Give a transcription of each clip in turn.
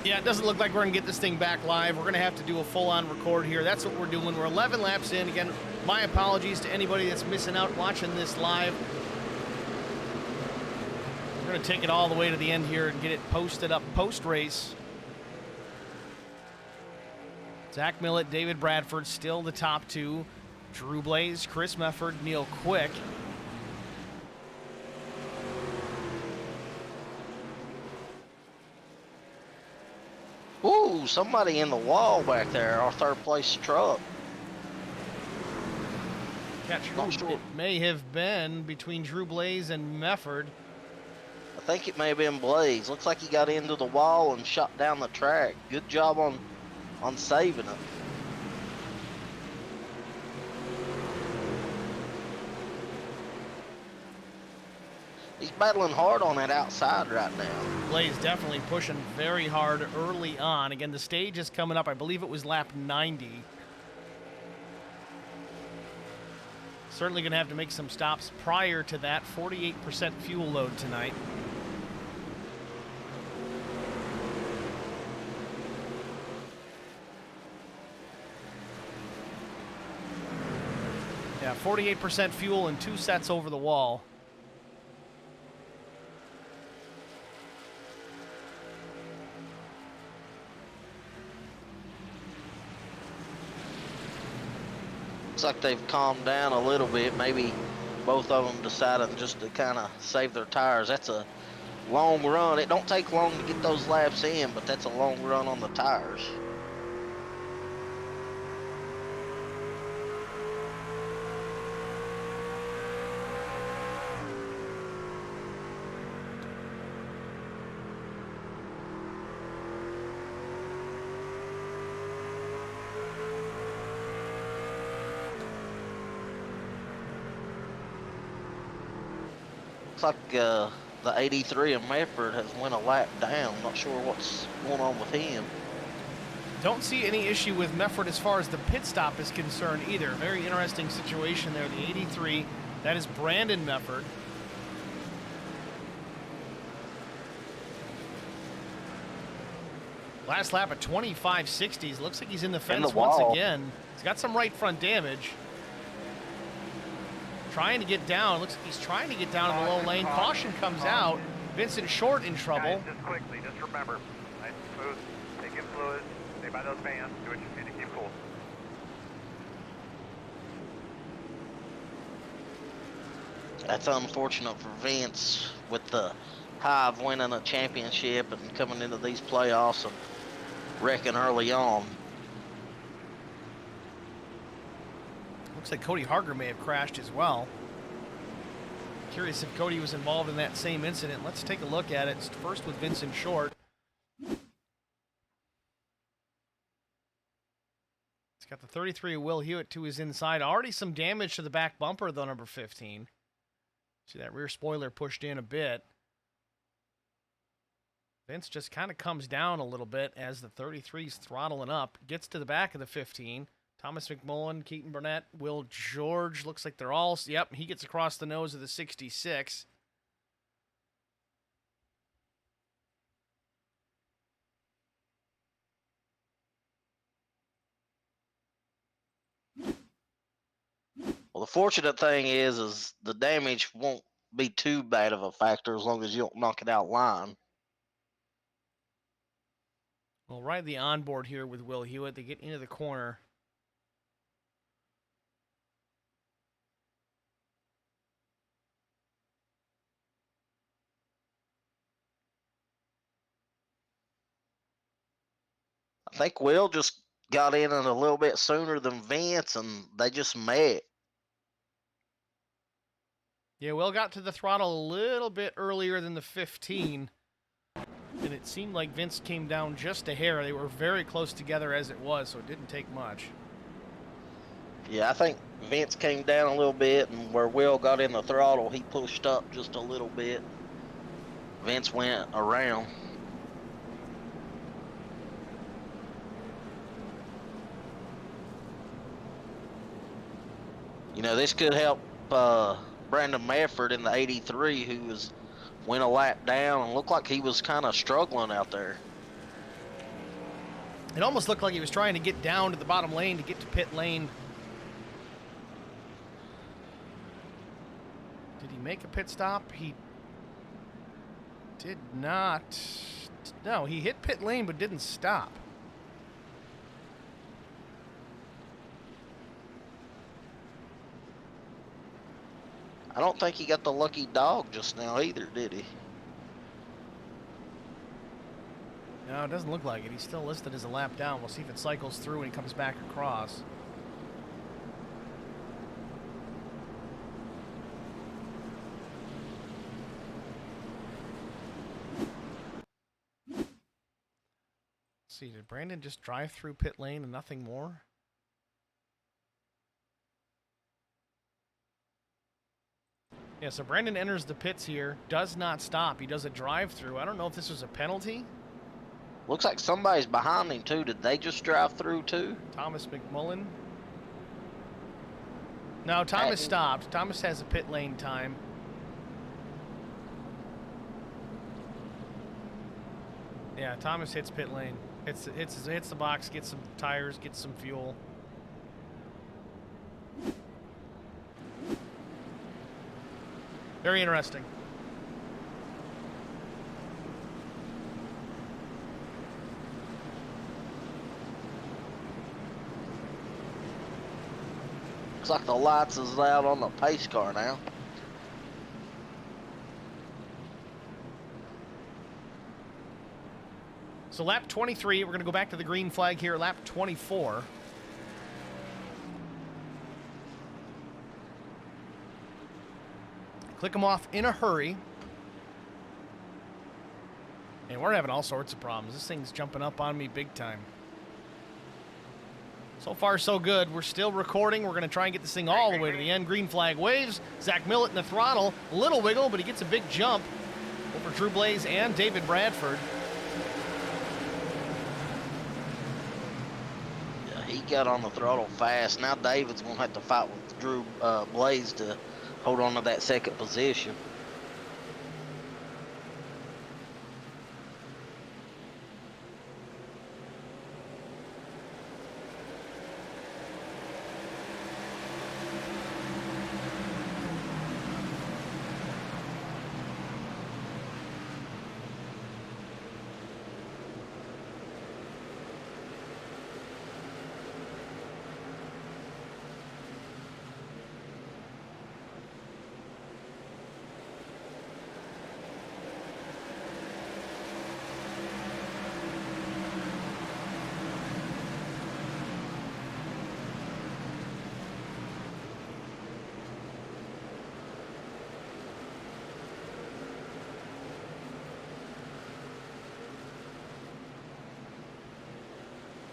Yeah, it doesn't look like we're going to get this thing back live. We're going to have to do a full-on record here. That's what we're doing. We're 11 laps in. Again, my apologies to anybody that's missing out watching this live. We're going to take it all the way to the end here and get it posted up post-race. Zach Millett, David Bradford, still the top two. Drew Blaze, Chris Mefford, Neil Quick. Ooh, somebody in the wall back there, our third place truck. Catch who it may have been between Drew Blaze and Mefford. I think it may have been Blaze. Looks like he got into the wall and shot down the track. Good job on saving it. He's battling hard on that outside right now. Blaze definitely pushing very hard early on. Again, the stage is coming up. I believe it was lap 90. Certainly going to have to make some stops prior to that. 48% fuel load tonight. Yeah, 48% fuel and 2 sets over the wall. Looks like they've calmed down a little bit. Maybe both of them decided just to kind of save their tires. That's a long run. It don't take long to get those laps in, but that's a long run on the tires. Looks like the 83 of Mefford has went a lap down. Not sure what's going on with him. Don't see any issue with Mefford as far as the pit stop is concerned either. Very interesting situation there. The 83, that is Brandon Mefford. Last lap at 25.60s. Looks like he's in the fence once again. He's got some right front damage. Trying to get down. Looks like he's trying to get down in the low lane. Caution comes out. Vincent Short in trouble. Guys, just quickly, just remember, nice and smooth. Take in fluid. Stay by those fans. Do what you need to keep cool. That's unfortunate for Vince with the Hive winning a championship and coming into these playoffs and wrecking early on. Looks like Cody Harger may have crashed as well. Curious if Cody was involved in that same incident. Let's take a look at it. First with Vincent Short. It's got the 33 of Will Hewitt to his inside. Already some damage to the back bumper, though, number 15. See that rear spoiler pushed in a bit. Vince just kind of comes down a little bit as the 33's throttling up. Gets to the back of the 15. Thomas McMullen, Keaton Burnett, Will George. Looks like they're all... Yep, he gets across the nose of the 66. Well, the fortunate thing is the damage won't be too bad of a factor as long as you don't knock it out line. We'll ride the onboard here with Will Hewitt. They get into the corner. I think Will just got in a little bit sooner than Vince, and they just met. Yeah, Will got to the throttle a little bit earlier than the 15. And it seemed like Vince came down just a hair. They were very close together as it was, so it didn't take much. Yeah, I think Vince came down a little bit, and where Will got in the throttle, he pushed up just a little bit. Vince went around. You know, this could help Brandon Mefford in the 83, who went a lap down and looked like he was kind of struggling out there. It almost looked like he was trying to get down to the bottom lane to get to pit lane. Did he make a pit stop? He did not. No, he hit pit lane but didn't stop. I don't think he got the lucky dog just now either, did he? No, it doesn't look like it. He's still listed as a lap down. We'll see if it cycles through and he comes back across. Let's see, did Brandon just drive through pit lane and nothing more? Yeah, so Brandon enters the pits here, does not stop. He does a drive-through. I don't know if this was a penalty. Looks like somebody's behind him too. Did they just drive through too? Thomas McMullen. No, Thomas stopped. Thomas has a pit lane time. Yeah, Thomas hits pit lane. Hits the box, gets some tires, gets some fuel. Very interesting. Looks like the lights is out on the pace car now. So lap 23, we're going to go back to the green flag here, lap 24. Click them off in a hurry. And we're having all sorts of problems. This thing's jumping up on me big time. So far, so good. We're still recording. We're going to try and get this thing all the way to the end. Green flag waves. Zach Millett in the throttle. A little wiggle, but he gets a big jump over Drew Blaze and David Bradford. Yeah, he got on the throttle fast. Now David's going to have to fight with Drew Blaze to hold on to that second position.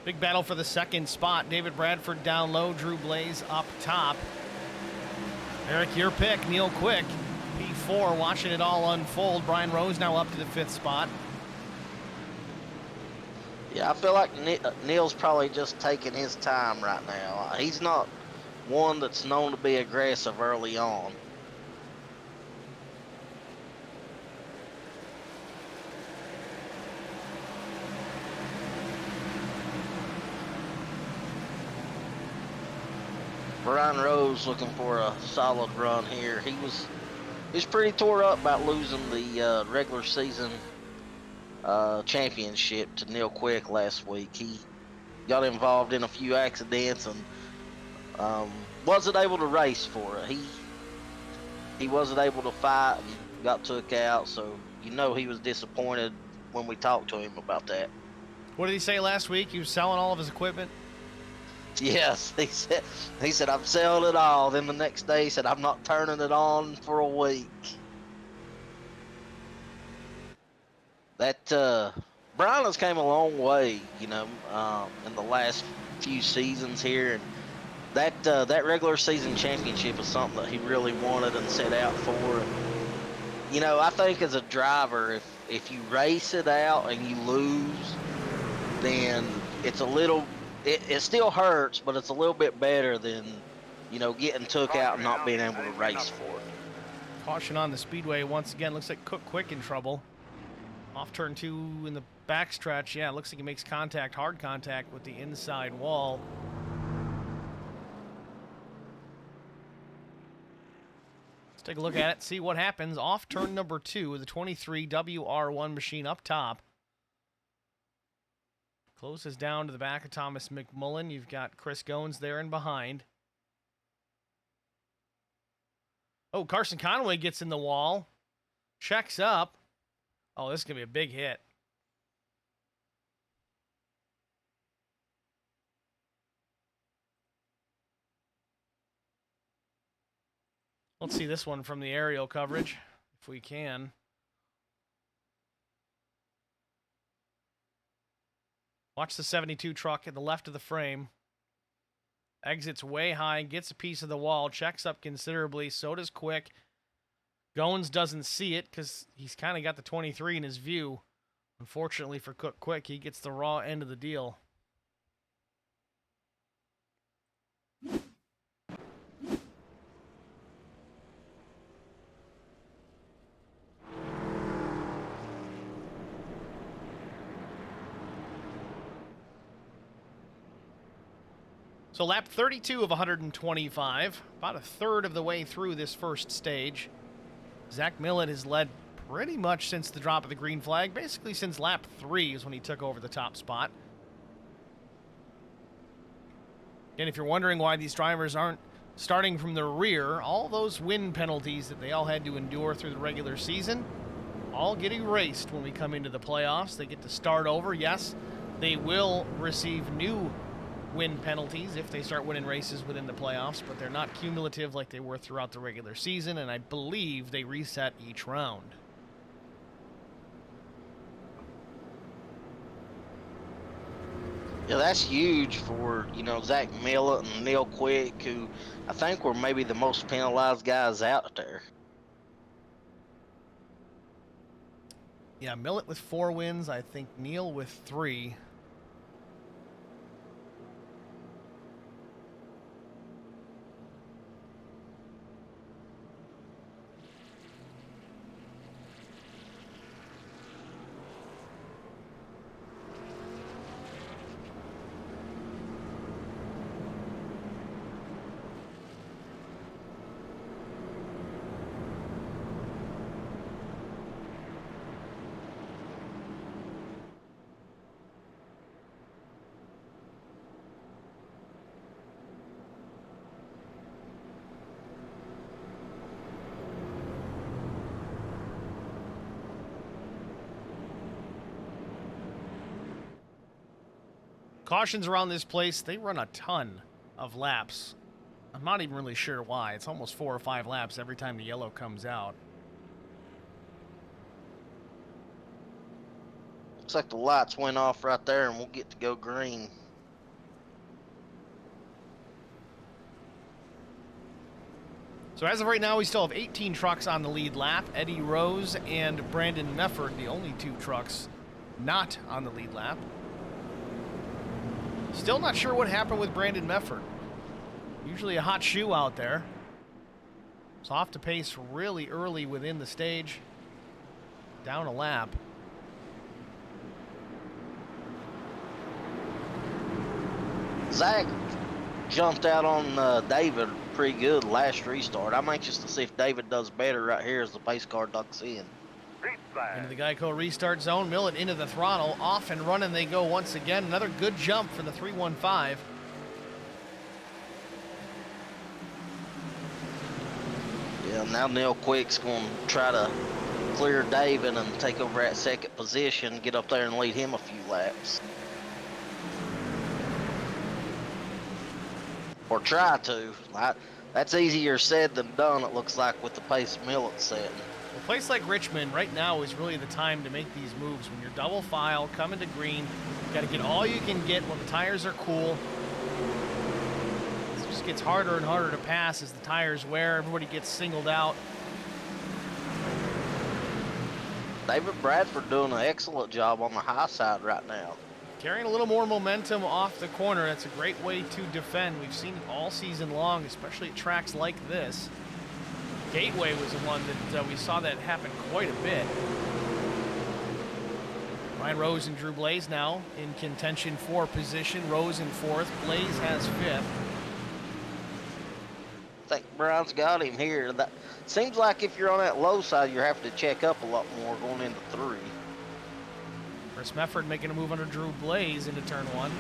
Big battle for the second spot. David Bradford down low, Drew Blaze up top. Eric, your pick, Neil Quick, P4, watching it all unfold. Brian Rose now up to the 5th spot. Yeah, I feel like Neil's probably just taking his time right now. He's not one that's known to be aggressive early on. Brian Rose looking for a solid run here. He's pretty tore up about losing the regular season championship to Neil Quick last week. He got involved in a few accidents and wasn't able to race for it. He wasn't able to fight and got took out, so you know he was disappointed when we talked to him about that. What did he say last week? He was selling all of his equipment? Yes, he said I'm selling it all. Then the next day he said I'm not turning it on for a week. That Brian has came a long way, you know, in the last few seasons here, and that regular season championship is something that he really wanted and set out for. You know, I think as a driver, if you race it out and you lose, then it's a little. It still hurts, but it's a little bit better than, you know, getting took out and not being able to race for it. Caution on the speedway once again. Looks like Quick in trouble. Off turn 2 in the backstretch, yeah, it looks like he makes contact, hard contact with the inside wall. Let's take a look at it, see what happens. Off turn number 2, the 23 WR1 machine up top. Closes down to the back of Thomas McMullen. You've got Chris Goins there and behind. Oh, Carson Conway gets in the wall. Checks up. Oh, this is going to be a big hit. Let's see this one from the aerial coverage, if we can. Watch the 72 truck at the left of the frame. Exits way high, gets a piece of the wall, checks up considerably, so does Quick. Goins doesn't see it because he's kind of got the 23 in his view. Unfortunately for Quick, he gets the raw end of the deal. So lap 32 of 125, about a third of the way through this first stage. Zach Millett has led pretty much since the drop of the green flag, basically since lap 3 is when he took over the top spot. And if you're wondering why these drivers aren't starting from the rear, all those win penalties that they all had to endure through the regular season all get erased when we come into the playoffs. They get to start over. Yes, they will receive new win penalties if they start winning races within the playoffs, but they're not cumulative like they were throughout the regular season, and I believe they reset each round. Yeah, that's huge for, Zach Millett and Neil Quick, who I think were maybe the most penalized guys out there. Yeah, Millett with 4 wins, I think Neil with 3. Cautions around this place, they run a ton of laps. I'm not even really sure why. It's almost 4 or 5 laps every time the yellow comes out. Looks like the lights went off right there and we'll get to go green. So as of right now, we still have 18 trucks on the lead lap. Eddie Rose and Brandon Mefford, the only 2 trucks not on the lead lap. Still not sure what happened with Brandon Mefford. Usually a hot shoe out there. It's off to pace really early within the stage. Down a lap. Zach jumped out on David pretty good last restart. I'm anxious to see if David does better right here as the pace car ducks in. Into the Geico restart zone. Millett into the throttle. Off and running they go once again. Another good jump for the 315. Yeah, now Neil Quick's going to try to clear David and take over that second position, get up there and lead him a few laps. Or try to. That's easier said than done, it looks like, with the pace Millett setting. A place like Richmond right now is really the time to make these moves. When you're double file, coming to green, you got to get all you can get when the tires are cool. It just gets harder and harder to pass as the tires wear. Everybody gets singled out. David Bradford doing an excellent job on the high side right now. Carrying a little more momentum off the corner. That's a great way to defend. We've seen it all season long, especially at tracks like this. Gateway was the one that we saw that happen quite a bit. Ryan Rose and Drew Blaze now in contention for position. Rose in 4th. Blaze has 5th. I think Brown's got him here. That seems like if you're on that low side, you're having to check up a lot more going into 3. Chris Mefford making a move under Drew Blaze into turn 1.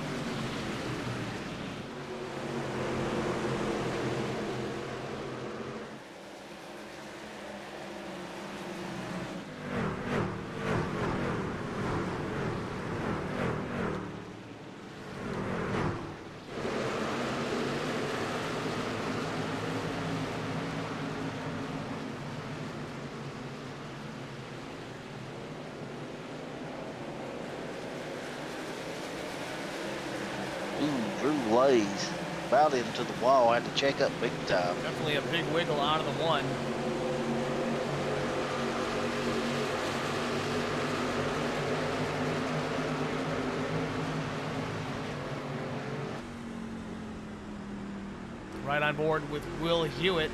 Drew Blaze about into the wall. Had to check up big time. Definitely a big wiggle out of the 1. Right on board with Will Hewitt.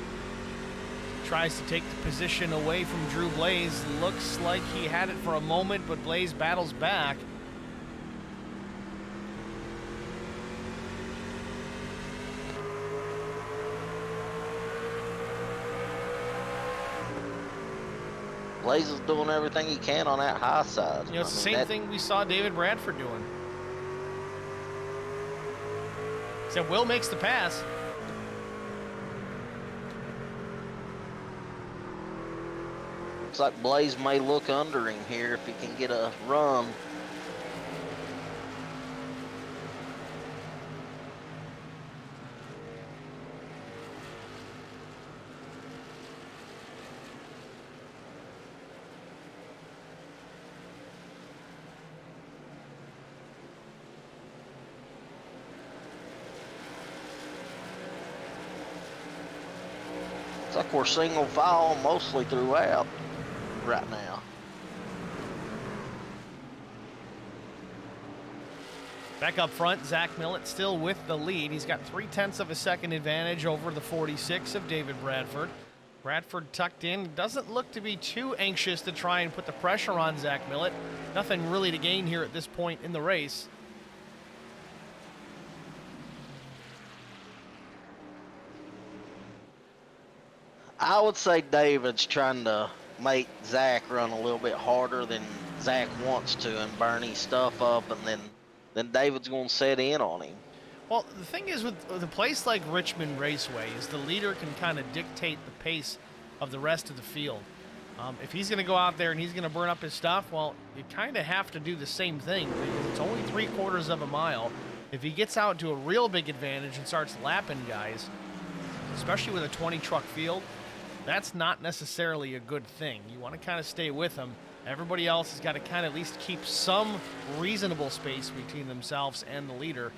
Tries to take the position away from Drew Blaze. Looks like he had it for a moment, but Blaze battles back. Blaze is doing everything he can on that high side. You know, it's the same thing we saw David Bradford doing. Except Will makes the pass. Looks like Blaze may look under him here if he can get a run. Looks like we're single file mostly throughout right now. Back up front, Zach Millett still with the lead. He's got 0.3 of a second advantage over the 46 of David Bradford. Bradford tucked in, doesn't look to be too anxious to try and put the pressure on Zach Millett. Nothing really to gain here at this point in the race. I would say David's trying to make Zach run a little bit harder than Zach wants to and burn his stuff up, and then David's going to set in on him. Well, the thing is with a place like Richmond Raceway is the leader can kind of dictate the pace of the rest of the field. If he's going to go out there and he's going to burn up his stuff, well, you kind of have to do the same thing because it's only 3/4 of a mile. If he gets out to a real big advantage and starts lapping guys, especially with a 20 truck field, that's not necessarily a good thing. You want to kind of stay with him. Everybody else has got to kind of at least keep some reasonable space between themselves and the leader.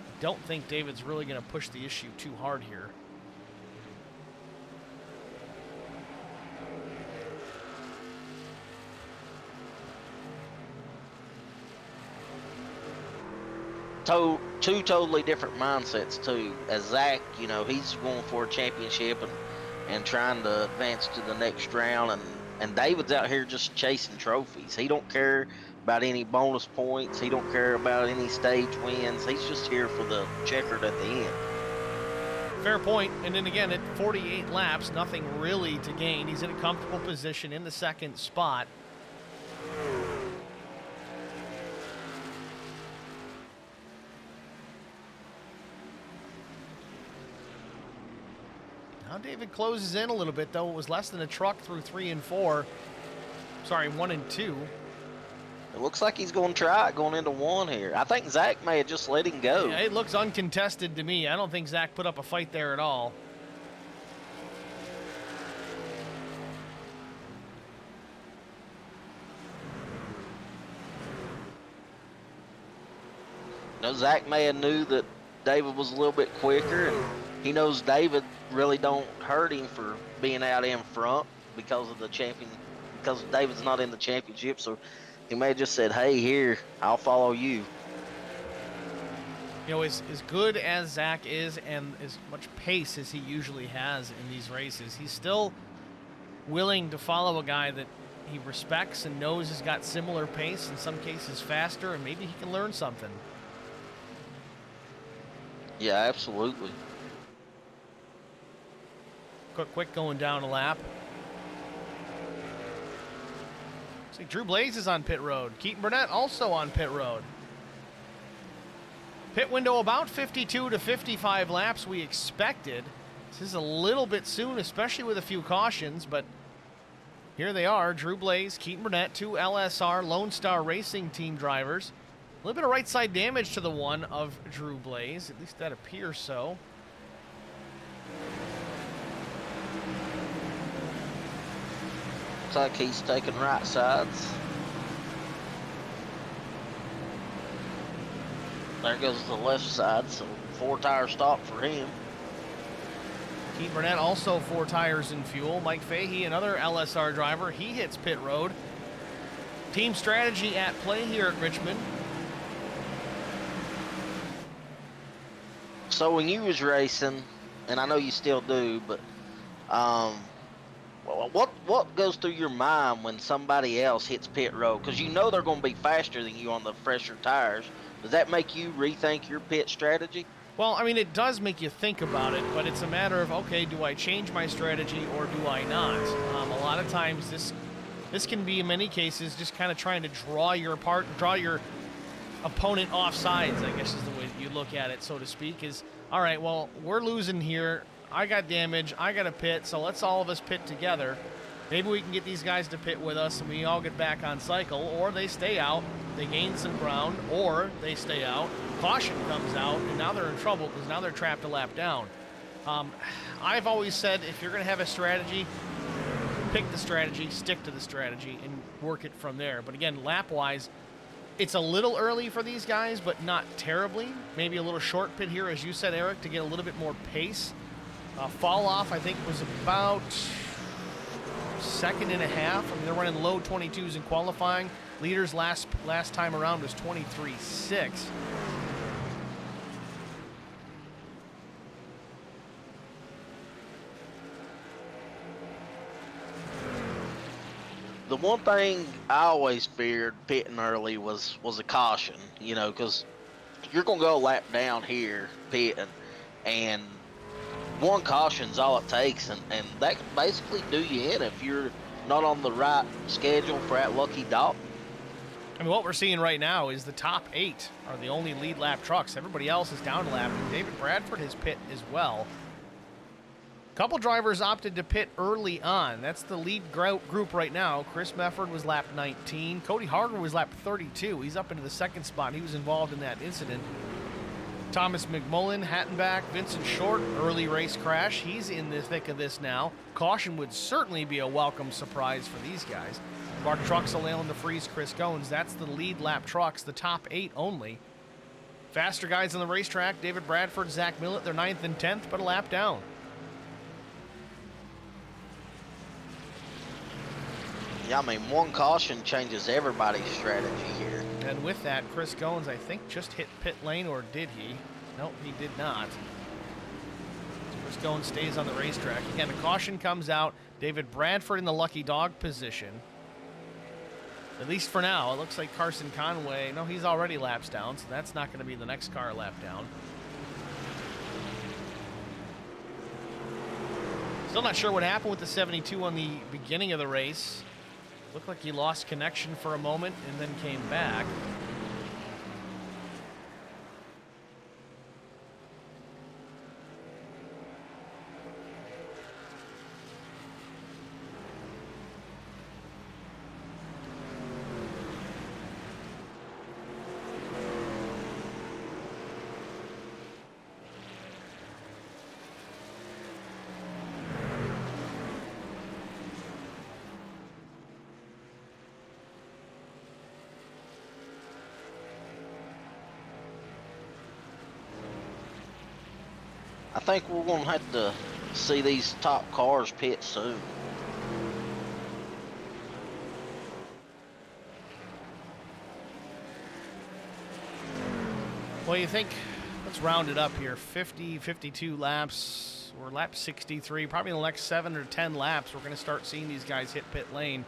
I don't think David's really going to push the issue too hard here. Two totally different mindsets too. As Zach, you know, he's going for a championship and trying to advance to the next round, and David's out here just chasing trophies. He don't care about any bonus points. He don't care about any stage wins. He's just here for the checkered at the end. Fair point. And then again, at 48 laps, nothing really to gain. He's in a comfortable position in the second spot. Now David closes in a little bit, though. It was less than a truck through 3 and 4. Sorry, 1 and 2. It looks like he's going to try it going into 1 here. I think Zach may have just let him go. Yeah, it looks uncontested to me. I don't think Zach put up a fight there at all. You know, Zach may have knew that David was a little bit quicker, and he knows David really don't hurt him for being out in front because of the champion, because David's not in the championship. So he may have just said, hey, here, I'll follow you. You know, as good as Zach is and as much pace as he usually has in these races, he's still willing to follow a guy that he respects and knows has got similar pace, in some cases faster, and maybe he can learn something. Yeah, absolutely. Quick going down a lap. See, Drew Blaze is on pit road. Keaton Burnett also on pit road. Pit window about 52 to 55 laps we expected. This is a little bit soon, especially with a few cautions, but here they are. Drew Blaze, Keaton Burnett, 2 LSR Lone Star Racing team drivers. A little bit of right side damage to the one of Drew Blaze. At least that appears so. Looks like he's taking right sides. There goes the left side, so 4-tire stop for him. Keaton Burnett also 4 tires in fuel. Mike Fahey, another LSR driver, he hits pit road. Team strategy at play here at Richmond. So when you was racing, and I know you still do, but what goes through your mind when somebody else hits pit road? Because you know they're going to be faster than you on the fresher tires. Does that make you rethink your pit strategy? Well, I mean, it does make you think about it, but it's a matter of, okay, do I change my strategy or do I not? A lot of times this can be, in many cases, just kind of trying to draw your opponent off sides, I guess is the way you look at it, so to speak, is, all right, well, we're losing here. I got damage. I got a pit, so let's all of us pit together. Maybe we can get these guys to pit with us and we all get back on cycle, or they stay out, they gain some ground, or they stay out, caution comes out, and now they're in trouble because now they're trapped a lap down. I've always said if you're going to have a strategy, pick the strategy, stick to the strategy, and work it from there. But again, lap-wise, it's a little early for these guys, but not terribly. Maybe a little short pit here, as you said, Eric, to get a little bit more pace. Fall off, I think, was about 2.5 seconds. I mean, they're running low 22s in qualifying. Leaders last time around was 23.6. The one thing I always feared pitting early was a caution, you know, because you're going to go a lap down here pitting, and one caution's all it takes, and that can basically do you in if you're not on the right schedule for that lucky dot. I mean, what we're seeing right now is the top 8 are the only lead lap trucks. Everybody else is down a lap, and David Bradford has pit as well. Couple drivers opted to pit early on. That's the lead group right now. Chris Mefford was lap 19. Cody Harger was lap 32. He's up into the 2nd spot. He was involved in that incident. Thomas McMullen, Hattenback, Vincent Short, early race crash. He's in the thick of this now. Caution would certainly be a welcome surprise for these guys. Mark Truxell, Alan DeFries, Chris Goins. That's the lead lap trucks, the top 8 only. Faster guys on the racetrack, David Bradford, Zach Millett, they're 9th and 10th, but a lap down. Yeah, I mean, one caution changes everybody's strategy here. And with that, Chris Goins, I think, just hit pit lane, or did he? Nope, he did not. So Chris Goins stays on the racetrack. Again, the caution comes out. David Bradford in the lucky dog position. At least for now. It looks like Carson Conway, no, he's already laps down, so that's not going to be the next car lap down. Still not sure what happened with the 72 on the beginning of the race. Looked like he lost connection for a moment and then came back. I think we're going to have to see these top cars pit soon. Well, you think, let's round it up here, 50, 52 laps, or lap 63, probably in the next 7 or 10 laps, we're going to start seeing these guys hit pit lane.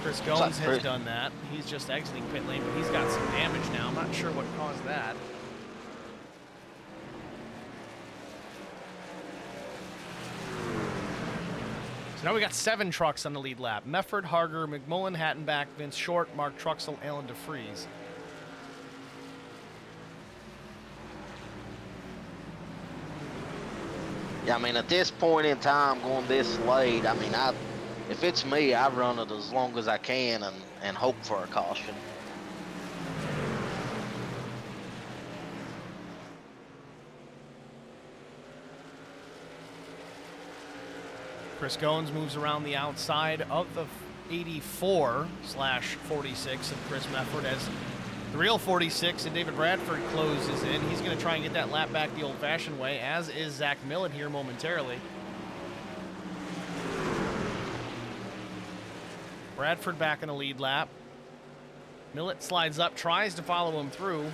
Chris Looks like Goins has Chris- done that. He's just exiting pit lane, but he's got some damage now. I'm not sure what caused that. So now we got 7 trucks on the lead lap. Mefford, Harger, McMullen, Hattenback, Vince Short, Mark Truxell, Alan DeFries. Yeah, I mean, at this point in time, going this late, I mean, if it's me, I run it as long as I can and hope for a caution. Chris Goins moves around the outside of the 84/46 of Chris Mefford as the real 46 and David Bradford closes in. He's going to try and get that lap back the old-fashioned way, as is Zach Millett here momentarily. Bradford back in the lead lap. Millett slides up, tries to follow him through.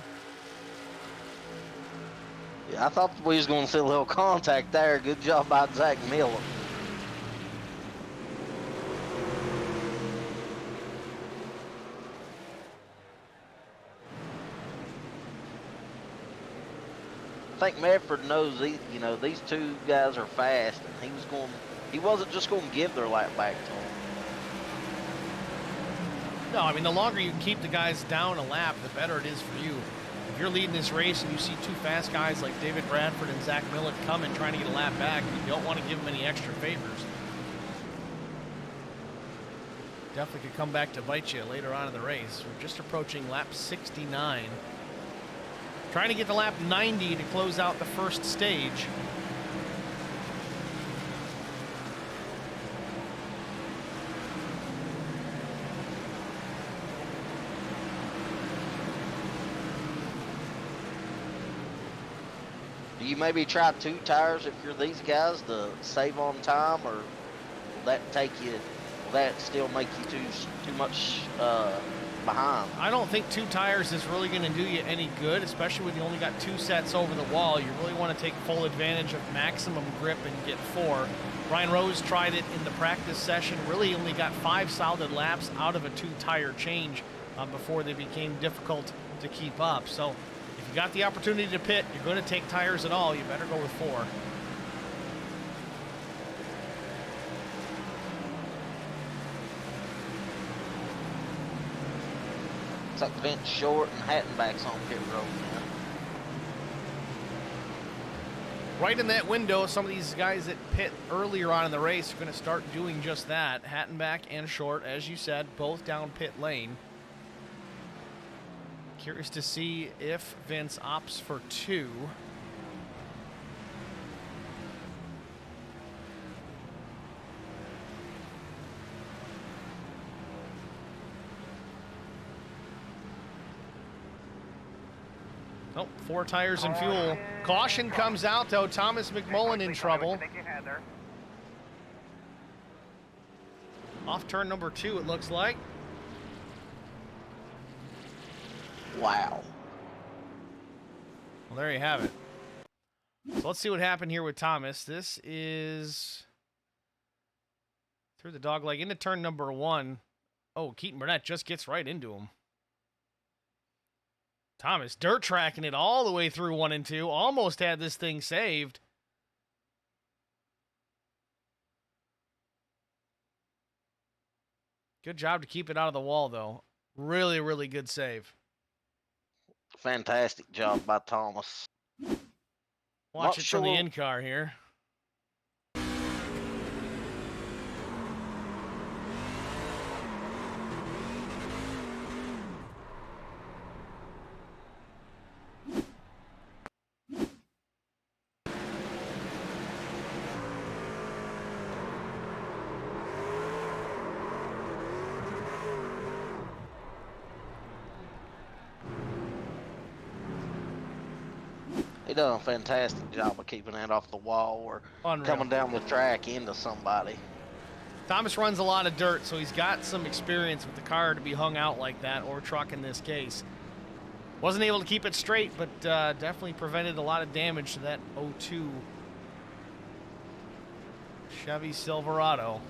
Yeah, I thought we was going to see a little contact there. Good job by Zach Miller. I think Medford knows these two guys are fast, and he wasn't just going to give their lap back to them. No, I mean, the longer you can keep the guys down a lap, the better it is for you. If you're leading this race and you see 2 fast guys like David Bradford and Zach Millett coming, trying to get a lap back, you don't want to give them any extra favors. Definitely could come back to bite you later on in the race. We're just approaching lap 69. Trying to get to lap 90 to close out the first stage. Do you maybe try 2 tires if you're these guys to save on time, or will that still make you too much behind? I don't think 2 tires is really going to do you any good, especially when you only got 2 sets over the wall. You really want to take full advantage of maximum grip and get 4. Ryan Rose tried it in the practice session, really only got 5 solid laps out of a 2-tire change before they became difficult to keep up. So if you got the opportunity to pit, you're going to take tires at all, you better go with 4. It's like Vince Short and Hattenback's on pit road now. Right in that window, some of these guys that pit earlier on in the race are going to start doing just that. Hattenback and Short, as you said, both down pit lane. Curious to see if Vince opts for 2. Nope, 4 tires and fuel. Caution comes out, though. Thomas McMullen in trouble. Off turn number 2, it looks like. Wow. Well, there you have it. So let's see what happened here with Thomas. This is through the dog leg into turn number 1. Oh, Keaton Burnett just gets right into him. Thomas dirt tracking it all the way through 1 and 2. Almost had this thing saved. Good job to keep it out of the wall, though. Really, really good save. Fantastic job by Thomas. Watch it from the in-car here. He done a fantastic job of keeping that off the wall or Unreal. coming down the track into somebody. Thomas runs a lot of dirt, so he's got some experience with the car to be hung out like that, or truck in this case. Wasn't able to keep it straight, but definitely prevented a lot of damage to that 02 Chevy Silverado.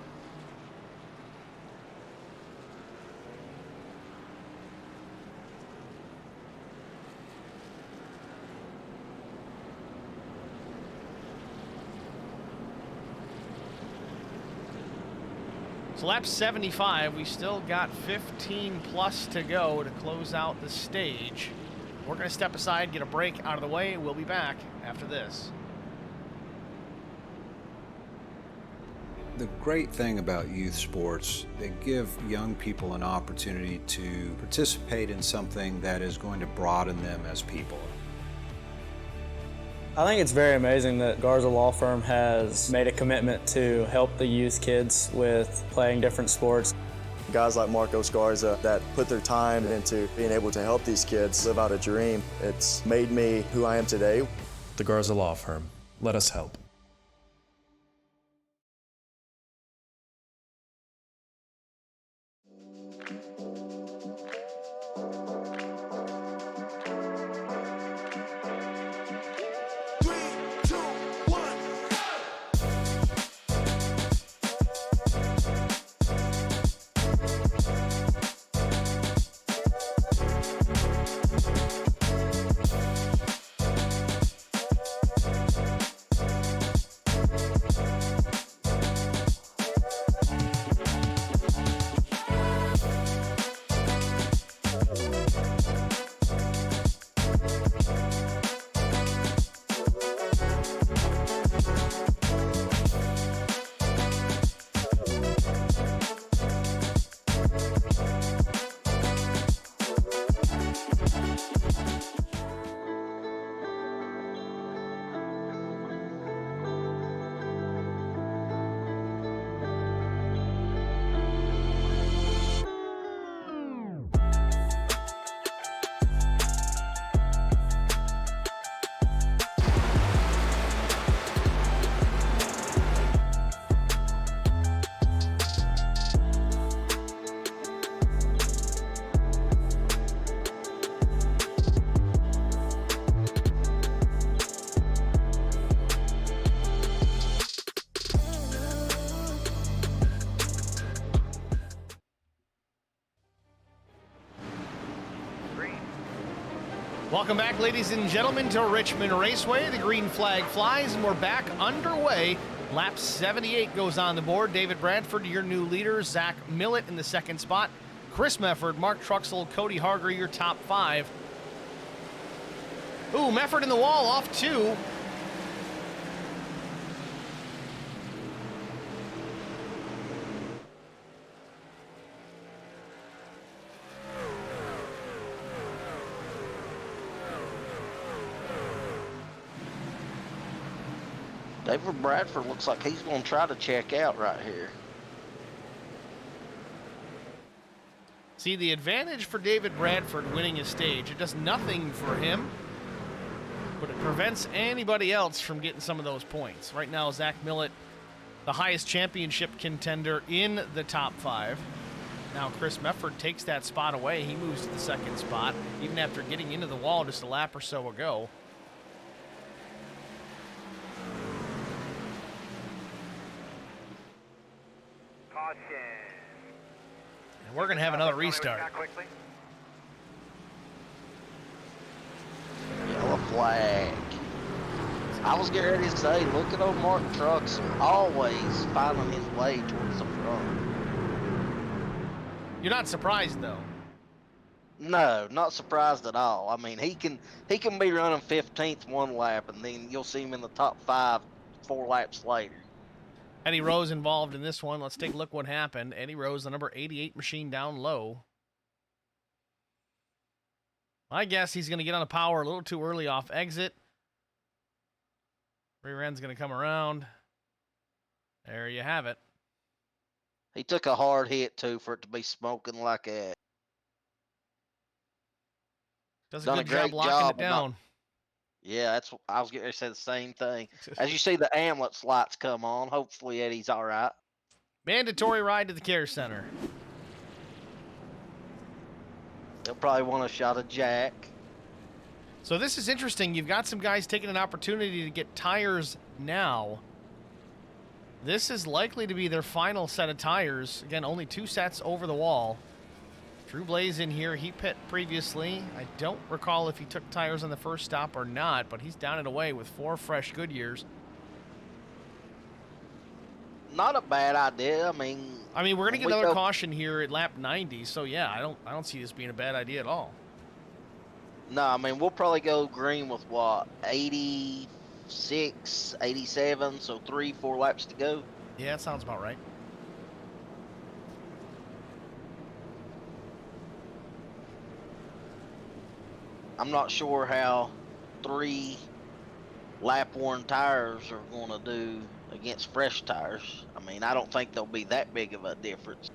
So lap 75, we still got 15 plus to go to close out the stage. We're going to step aside, get a break out of the way. We'll be back after this. The great thing about youth sports, they give young people an opportunity to participate in something that is going to broaden them as people. I think it's very amazing that Garza Law Firm has made a commitment to help the youth kids with playing different sports. Guys like Marcos Garza that put their time into being able to help these kids live out a dream. It's made me who I am today. The Garza Law Firm. Let us help. Welcome back, ladies and gentlemen, to Richmond Raceway. The green flag flies, and we're back underway. Lap 78 goes on the board. David Bradford, your new leader. Zach Millett in the second spot. Chris Mefford, Mark Truxell, Cody Harger, your top five. Ooh, Mefford in the wall, off two. David Bradford looks like he's going to try to check out right here. See, the advantage for David Bradford winning a stage, it does nothing for him, but it prevents anybody else from getting some of those points. Right now, Zach Millett, the highest championship contender in the top five. Now Chris Mefford takes that spot away. He moves to the second spot, even after getting into the wall just a lap or so ago. And we're going to have another restart. Yellow flag. I was getting ready to say, look at old Mark Truxell, always finding his way towards the front. You're not surprised, though. No, not surprised at all. I mean, he can be running 15th one lap, and then you'll see him in the top 5 4 laps later. Eddie Rose involved in this one. Let's take a look what happened. Eddie Rose, the number 88 machine down low. I guess he's going to get on the power a little too early off exit. Rear end's going to come around. There you have it. He took a hard hit, too, for it to be smoking like that. Does a good job locking it down. Yeah, I was getting ready to say the same thing. As you see the ambulance lights come on, hopefully Eddie's all right. Mandatory ride to the care center. They'll probably want a shot of Jack. So this is interesting. You've got some guys taking an opportunity to get tires now. This is likely to be their final set of tires. Again, only 2 sets over the wall. Drew Blaze in here. He pit previously. I don't recall if he took tires on the first stop or not, but he's down and away with 4 fresh Goodyears. Not a bad idea. I mean, we're gonna when get we another go- caution here at lap 90, so yeah, I don't see this being a bad idea at all. No, I mean, we'll probably go green with what, 86, 87, so 3-4 laps to go. Yeah, that sounds about right. I'm not sure how 3 lap worn tires are going to do against fresh tires. I mean, I don't think there'll be that big of a difference.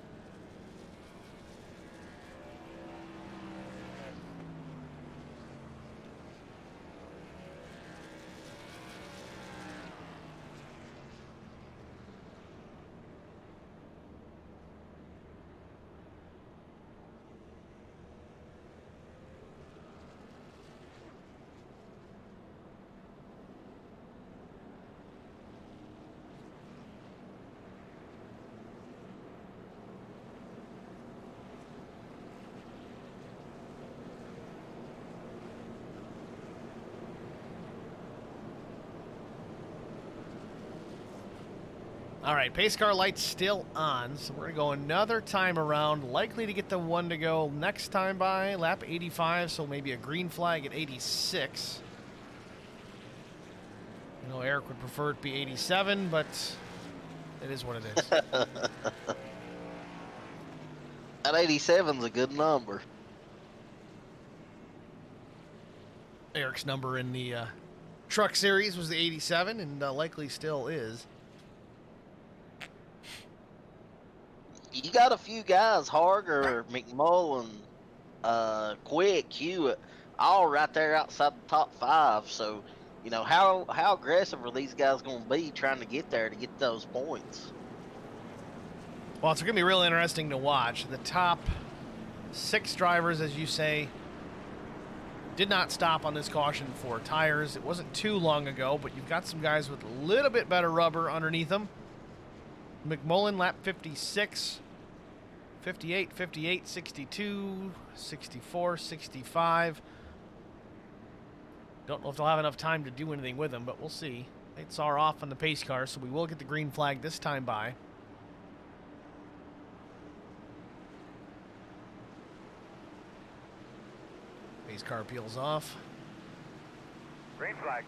All right, pace car lights still on, so we're gonna go another time around, likely to get the one to go next time by, lap 85, so maybe a green flag at 86. You know, Eric would prefer it be 87, but it is what it is. That 87's a good number. Eric's number in the truck series was the 87, and likely still is. You got a few guys, Harger, McMullen, Quick, Hewitt, all right there outside the top 5. So, you know, how aggressive are these guys going to be trying to get there to get those points? Well, it's going to be real interesting to watch. The top 6 drivers, as you say, did not stop on this caution for tires. It wasn't too long ago, but you've got some guys with a little bit better rubber underneath them. McMullen, lap 56, 58, 58, 62, 64, 65. Don't know if they'll have enough time to do anything with them, but we'll see. Lights are off on the pace car, so we will get the green flag this time by. Pace car peels off. Green flag.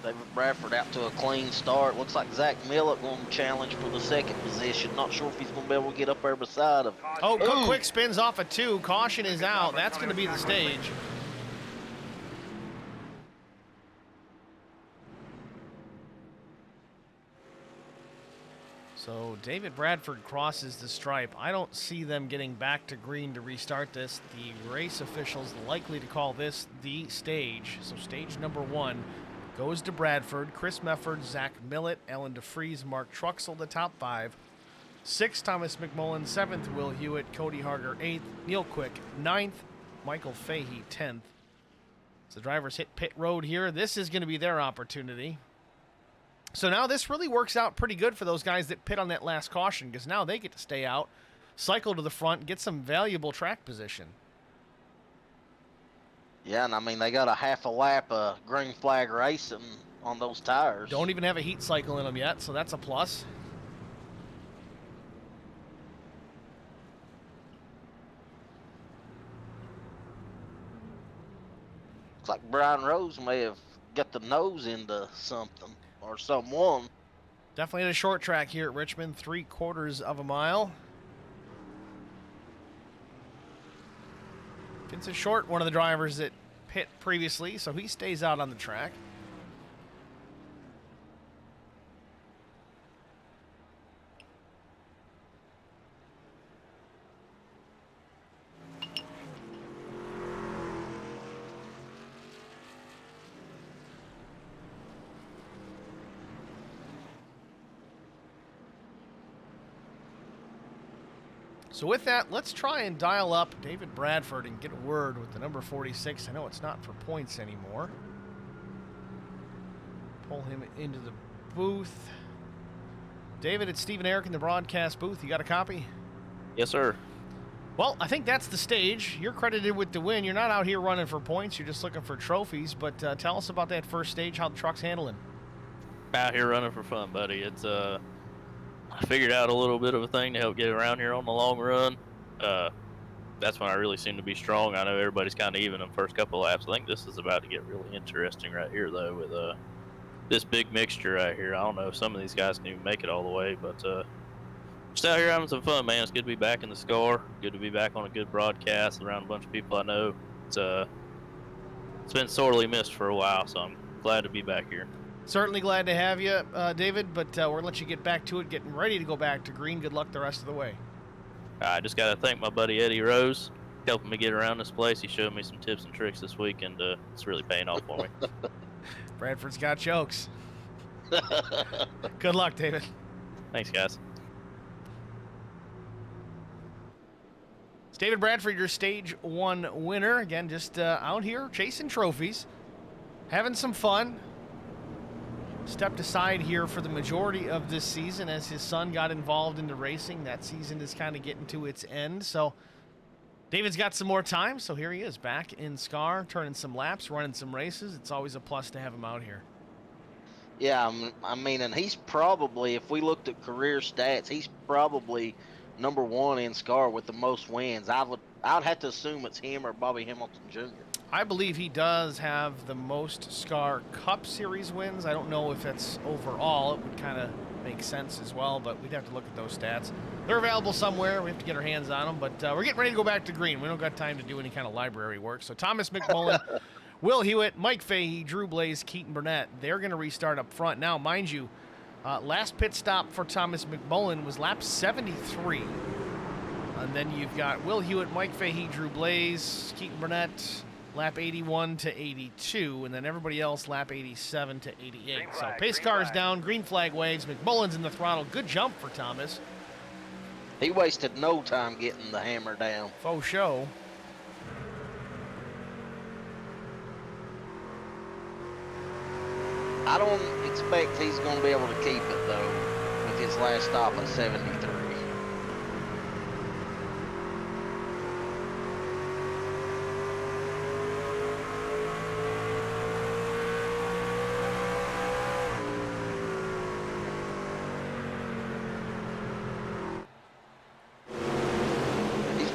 David Bradford out to a clean start. Looks like Zach Millett going to challenge for the 2nd position. Not sure if he's going to be able to get up there beside him. Oh, Ooh. quick spins off a 2. Caution is out. That's going to be the stage. So David Bradford crosses the stripe. I don't see them getting back to green to restart this. The race officials likely to call this the stage. So stage number 1 goes to Bradford, Chris Mefford, Zach Millett, Alan DeFries, Mark Truxell, the top 5. 6th, Thomas McMullen. 7th, Will Hewitt, Cody Harger. 8th, Neil Quick. 9th, Michael Fahey. 10th. So drivers hit pit road here. This is going to be their opportunity. So now this really works out pretty good for those guys that pit on that last caution, because now they get to stay out, cycle to the front, get some valuable track position. Yeah, and I mean, they got a half a lap of green flag racing on those tires. Don't even have a heat cycle in them yet, so that's a plus. Looks like Brian Rose may have got the nose into something or someone. Definitely at a short track here at Richmond, 3/4 of a mile. Vincent Short, one of the drivers that pit previously, so he stays out on the track. So with that, let's try and dial up David Bradford and get a word with the number 46. I know it's not for points anymore. Pull him into the booth. David, it's Steve and Eric in the broadcast booth. You got a copy? Yes, sir. Well, I think that's the stage. You're credited with the win. You're not out here running for points. You're just looking for trophies. But tell us about that first stage, how the truck's handling. Out here running for fun, buddy. It's I figured out a little bit of a thing to help get around here on the long run. That's when I really seem to be strong. I know everybody's kind of even in the first couple of laps. I think this is about to get really interesting right here, though, with this big mixture right here. I don't know if some of these guys can even make it all the way, but just out here having some fun, man. It's good to be back in the SCAR. Good to be back on a good broadcast around a bunch of people I know. It's been sorely missed for a while, so I'm glad to be back here. Certainly glad to have you, David, but we're going to let you get back to it, getting ready to go back to green. Good luck the rest of the way. I just got to thank my buddy Eddie Rose, helping me get around this place. He showed me some tips and tricks this week, and it's really paying off for me. Bradford's got jokes. Good luck, David. Thanks, guys. It's David Bradford, your Stage 1 winner. Again, just out here chasing trophies, having some fun. Stepped aside here for the majority of this season as his son got involved into racing. That season is kind of getting to its end. So David's got some more time, so here he is back in SCAR, turning some laps, running some races. It's always a plus to have him out here. Yeah, I mean, and he's probably, if we looked at career stats, he's probably #1 in SCAR with the most wins. I'd have to assume it's him or Bobby Hamilton Jr. I believe he does have the most SCAR Cup Series wins. I don't know if it's overall. It would kind of make sense as well, but we'd have to look at those stats. They're available somewhere. We have to get our hands on them, but we're getting ready to go back to green. We don't got time to do any kind of library work. So Thomas McMullen, Will Hewitt, Mike Fahey, Drew Blaze, Keaton Burnett, they're going to restart up front. Now, mind you, last pit stop for Thomas McMullen was lap 73. And then you've got Will Hewitt, Mike Fahey, Drew Blaze, Keaton Burnett, lap 81 to 82, and then everybody else lap 87 to 88. So pace car is down, green flag waves, McMullen's in the throttle. Good jump for Thomas. He wasted no time getting the hammer down. Faux show. I don't expect he's going to be able to keep it, though, with his last stop at 73.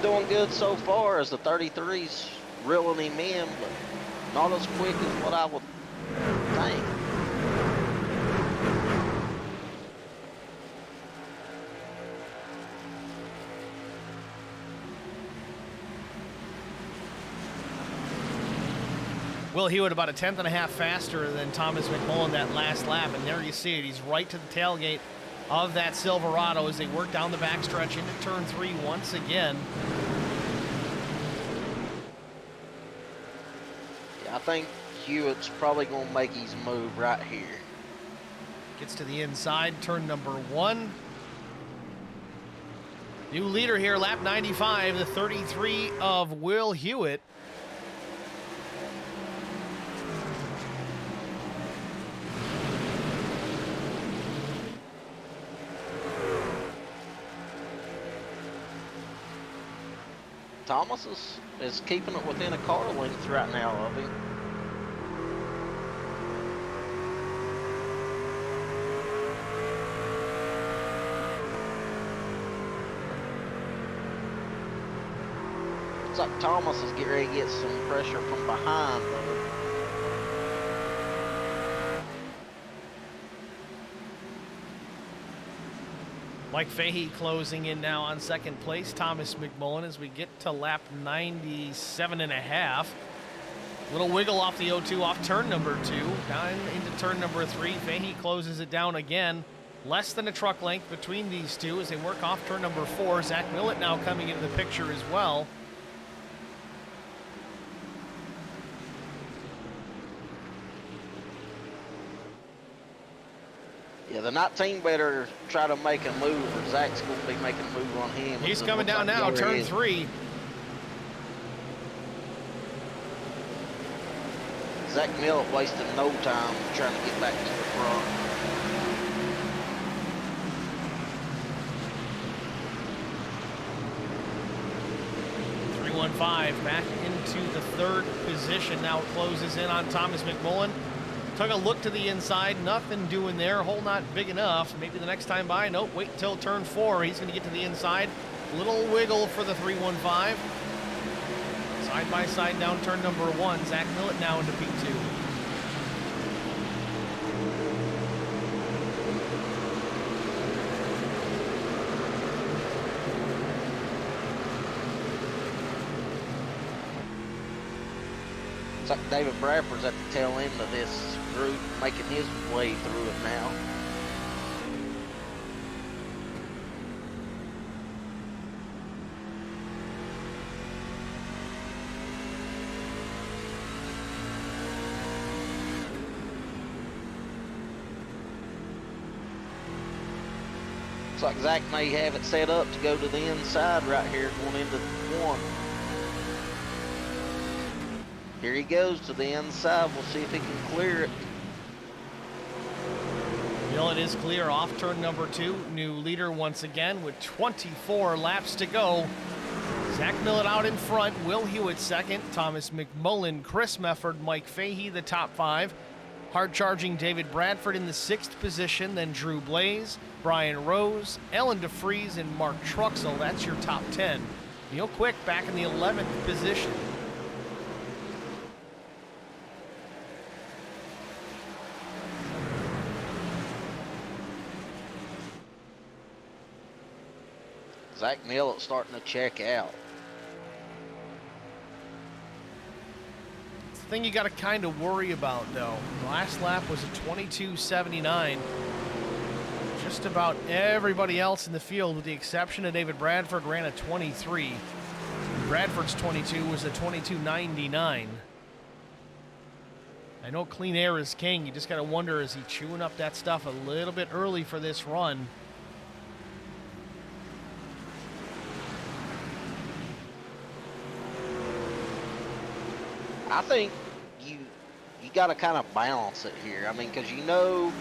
Doing good so far as the 33's reeling him in, but not as quick as what I would think. Will Hewitt about a 1/10.5 faster than Thomas McMullen that last lap, and there you see it. He's right to the tailgate of that Silverado as they work down the backstretch into turn 3 once again. Yeah, I think Hewitt's probably going to make his move right here. Gets to the inside, turn number 1. New leader here, lap 95, the 33 of Will Hewitt. Thomas is keeping it within a car length right now of him. Looks like Thomas is getting ready to get some pressure from behind, though. Mike Fahey closing in now on second place. Thomas McMullen as we get to lap 97.5. Little wiggle off the O2 off turn number 2. Down into turn number 3. Fahey closes it down again. Less than a truck length between these two as they work off turn number 4. Zach Millett now coming into the picture as well. Yeah, the 19 better try to make a move, or Zach's going to be making a move on him. He's coming down now, turn 3. Zach Millett wasted no time trying to get back to the front. 315 back into the third position. Now it closes in on Thomas McMullen. Took a look to the inside, nothing doing there, hole not big enough. Maybe the next time by, nope, wait till turn 4. He's gonna get to the inside. Little wiggle for the 315. Side by side down turn number 1. Zach Millett now into P2. Looks like David Bradford's at the tail end of this group, making his way through it now. Looks like Zach may have it set up to go to the inside right here going into 1. Here he goes to the inside. We'll see if he can clear it. Millett is clear off turn number 2. New leader once again with 24 laps to go. Zach Millett out in front. Will Hewitt second. Thomas McMullen, Chris Mefford, Mike Fahey the top 5. Hard charging David Bradford in the 6th position. Then Drew Blaze, Brian Rose, Ellen DeFries, and Mark Truxell. That's your top 10. Neil Quick back in the 11th position. Zach Millett starting to check out. It's the thing you got to kind of worry about, though. The last lap was a 22.79. Just about everybody else in the field, with the exception of David Bradford, ran a 23. Bradford's 22 was a 22.99. I know clean air is king. You just got to wonder, is he chewing up that stuff a little bit early for this run? I think you got to kind of balance it here. I mean, because you know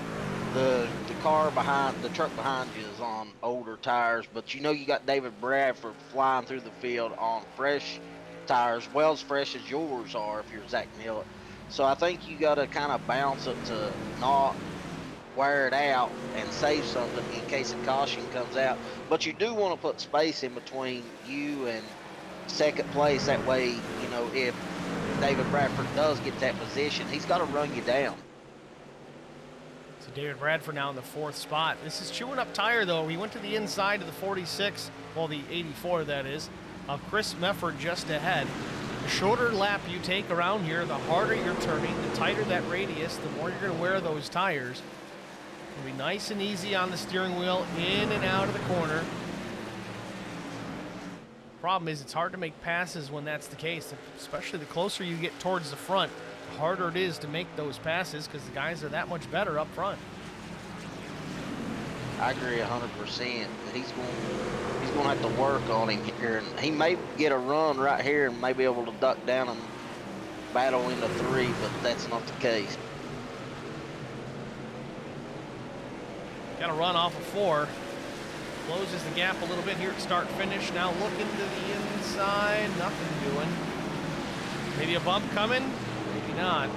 the car behind, the truck behind you is on older tires, but you know you got David Bradford flying through the field on fresh tires, well as fresh as yours are if you're Zach Millett. So I think you got to kind of balance it to not wear it out and save something in case a caution comes out. But you do want to put space in between you and second place. That way, you know, if David Bradford does get that position, he's got to run you down. So David Bradford now in the 4th spot. This is chewing up tire, though. He went to the inside of the 46, well, the 84, that is, of Chris Mefford just ahead. The shorter lap you take around here, the harder you're turning, the tighter that radius, the more you're going to wear those tires. It'll be nice and easy on the steering wheel, in and out of the corner. Problem is, it's hard to make passes when that's the case, especially the closer you get towards the front, the harder it is to make those passes because the guys are that much better up front. I agree 100%. He's going to have to work on him here, and he may get a run right here and may be able to duck down and battle into 3, but that's not the case. Got a run off of 4. Closes the gap a little bit here at start-finish. Now looking to the inside, nothing doing. Maybe a bump coming, maybe not.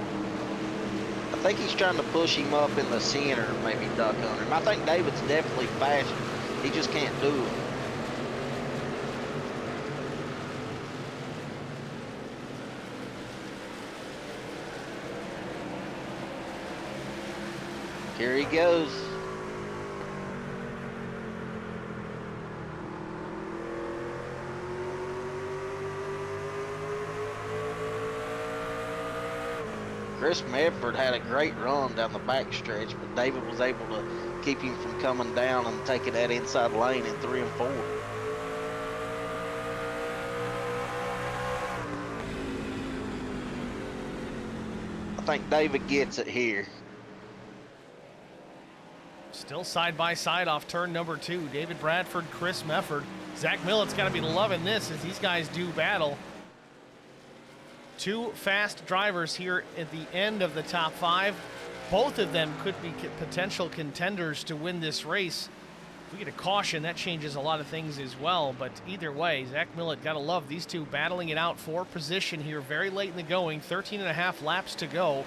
I think he's trying to push him up in the center, maybe duck under him. I think David's definitely faster. He just can't do it. Here he goes. Chris Medford had a great run down the back stretch, but David was able to keep him from coming down and taking that inside lane in 3 and 4. I think David gets it here. Still side by side off turn number 2. David Bradford, Chris Mefford. Zach Millett's got to be loving this as these guys do battle. 2 fast drivers here at the end of the top 5. Both of them could be potential contenders to win this race we get a caution, that changes a lot of things as well. But either way, Zach Millett, got to love these two battling it out for position here very late in the going. 13.5 laps to go.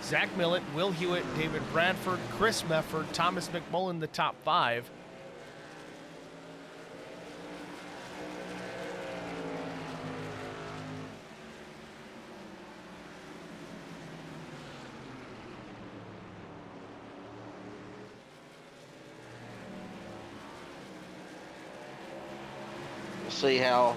Zach Millett, Will Hewitt, David Bradford, Chris Mefford, Thomas McMullen, the top 5. We'll see how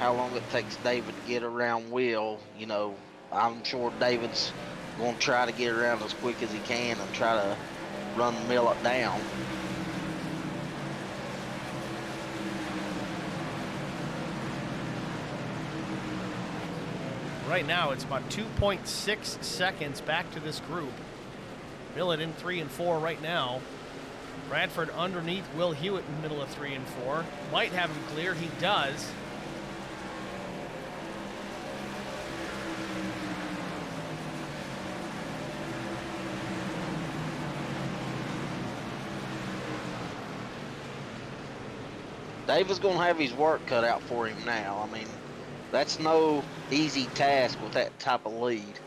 long it takes David to get around Will. You know, I'm sure David's going to try to get around as quick as he can and try to run Millett down. Right now, it's about 2.6 seconds back to this group. Millett in 3 and 4 right now. Bradford underneath Will Hewitt in the middle of 3 and 4. Might have him clear. He does. David's going to have his work cut out for him now. I mean, that's no easy task with that type of lead.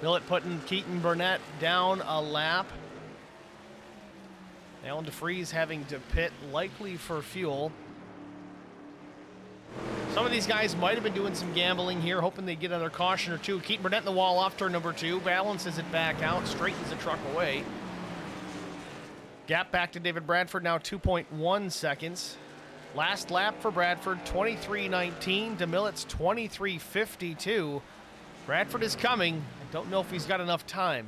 Millett putting Keaton Burnett down a lap. Alan DeFries having to pit, likely for fuel. Some of these guys might have been doing some gambling here, hoping they'd get another caution or two. Keaton Burnett in the wall off turn number 2, balances it back out, straightens the truck away. Gap back to David Bradford, now 2.1 seconds. Last lap for Bradford, 23.19 to Millett's 23.52. Bradford is coming. I don't know if he's got enough time.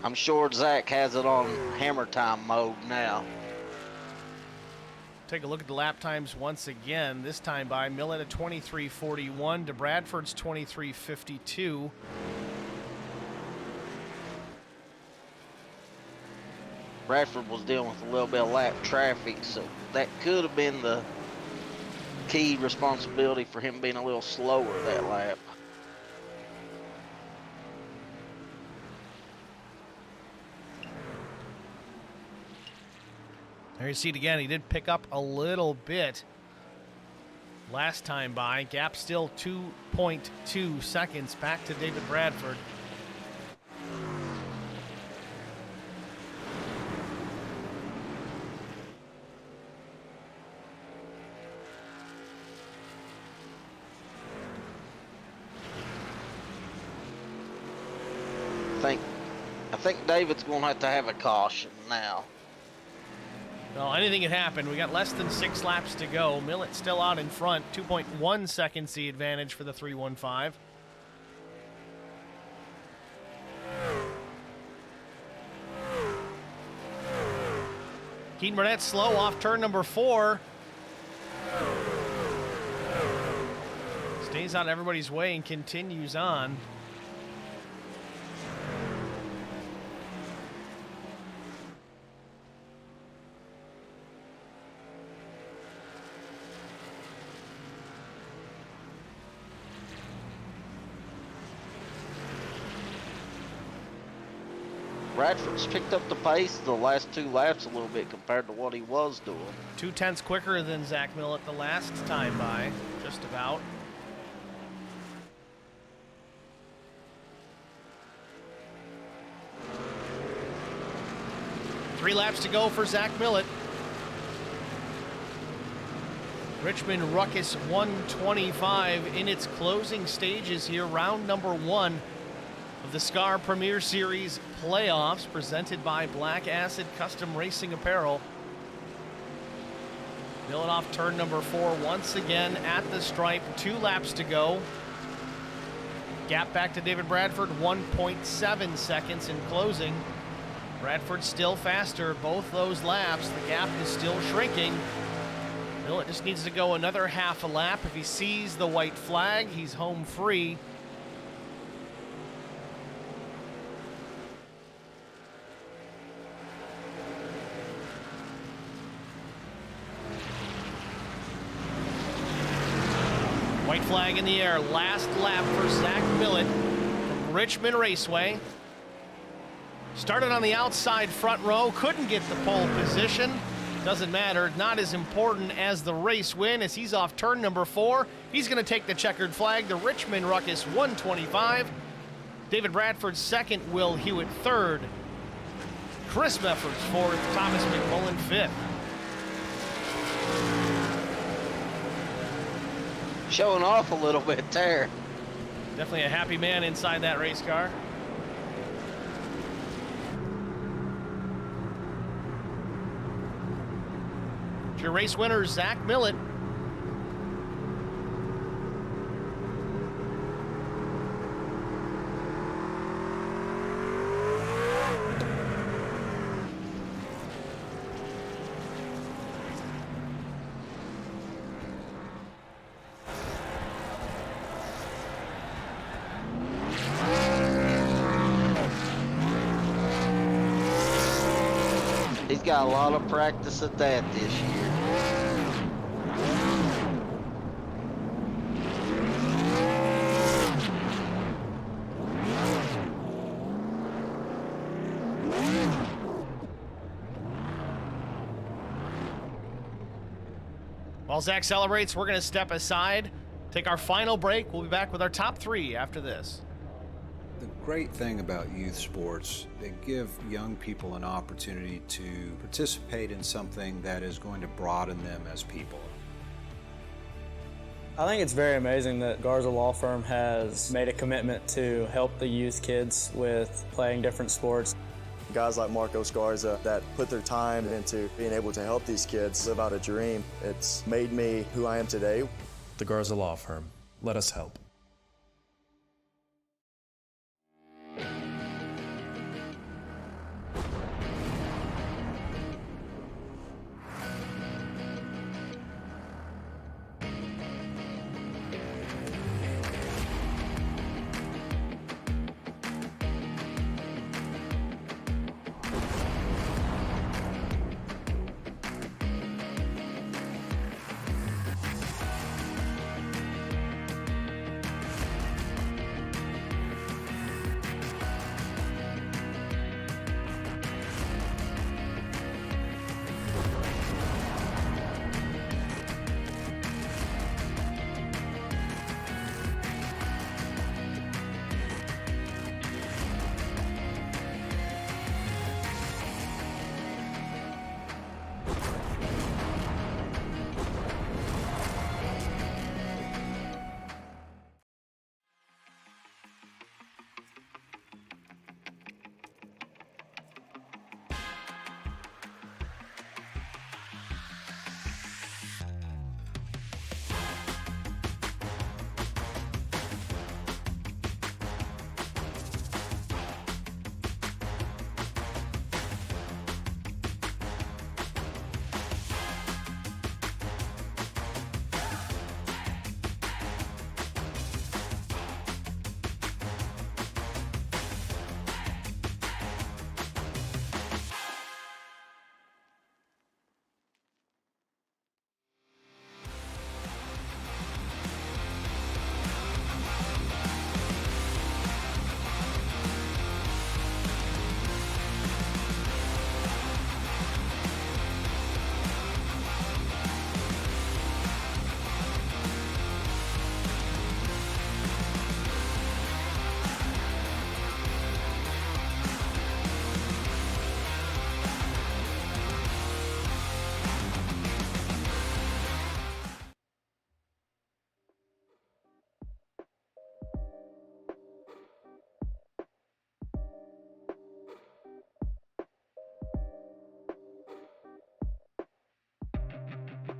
I'm sure Zach has it on hammer time mode now. Take a look at the lap times once again. This time by Millett at 23.41 to Bradford's 23.52. Bradford was dealing with a little bit of lap traffic, so that could have been the key responsibility for him being a little slower that lap. There you see it again. He did pick up a little bit last time by. Gap still 2.2 seconds back to David Bradford. I think David's going to have a caution now. Well, anything can happen. We got less than 6 laps to go. Millett still out in front. 2.1 seconds the advantage for the 315. Keaton Burnett slow off turn number 4. Stays out of everybody's way and continues on. Bradford's picked up the pace the last 2 laps a little bit compared to what he was doing. 0.2 quicker than Zach Millett the last time by, just about. Three laps to go for Zach Millett. Richmond Ruckus 125 in its closing stages here, round number 1 of the SCAR Premier Series playoffs, presented by Black Acid Custom Racing Apparel. Millett off turn number 4 once again at the stripe. 2 laps to go. Gap back to David Bradford, 1.7 seconds in closing. Bradford still faster both those laps. The gap is still shrinking. Millett just needs to go another half a lap. If he sees the white flag, he's home free. White flag in the air. Last lap for Zach Millett from Richmond Raceway. Started on the outside front row, couldn't get the pole position. Doesn't matter, not as important as the race win as he's off turn number 4. He's going to take the checkered flag. The Richmond Ruckus 125. David Bradford second, Will Hewitt third. Chris Meffers fourth, Thomas McMullen fifth. Showing off a little bit there. Definitely a happy man inside that race car. It's your race winner, Zach Millett. He's got a lot of practice at that this year. While Zach celebrates, we're going to step aside, take our final break. We'll be back with our top 3 after this. The great thing about youth sports, they give young people an opportunity to participate in something that is going to broaden them as people. I think it's very amazing that Garza Law Firm has made a commitment to help the youth kids with playing different sports. Guys like Marcos Garza that put their time into being able to help these kids live out a dream. It's made me who I am today. The Garza Law Firm. Let us help.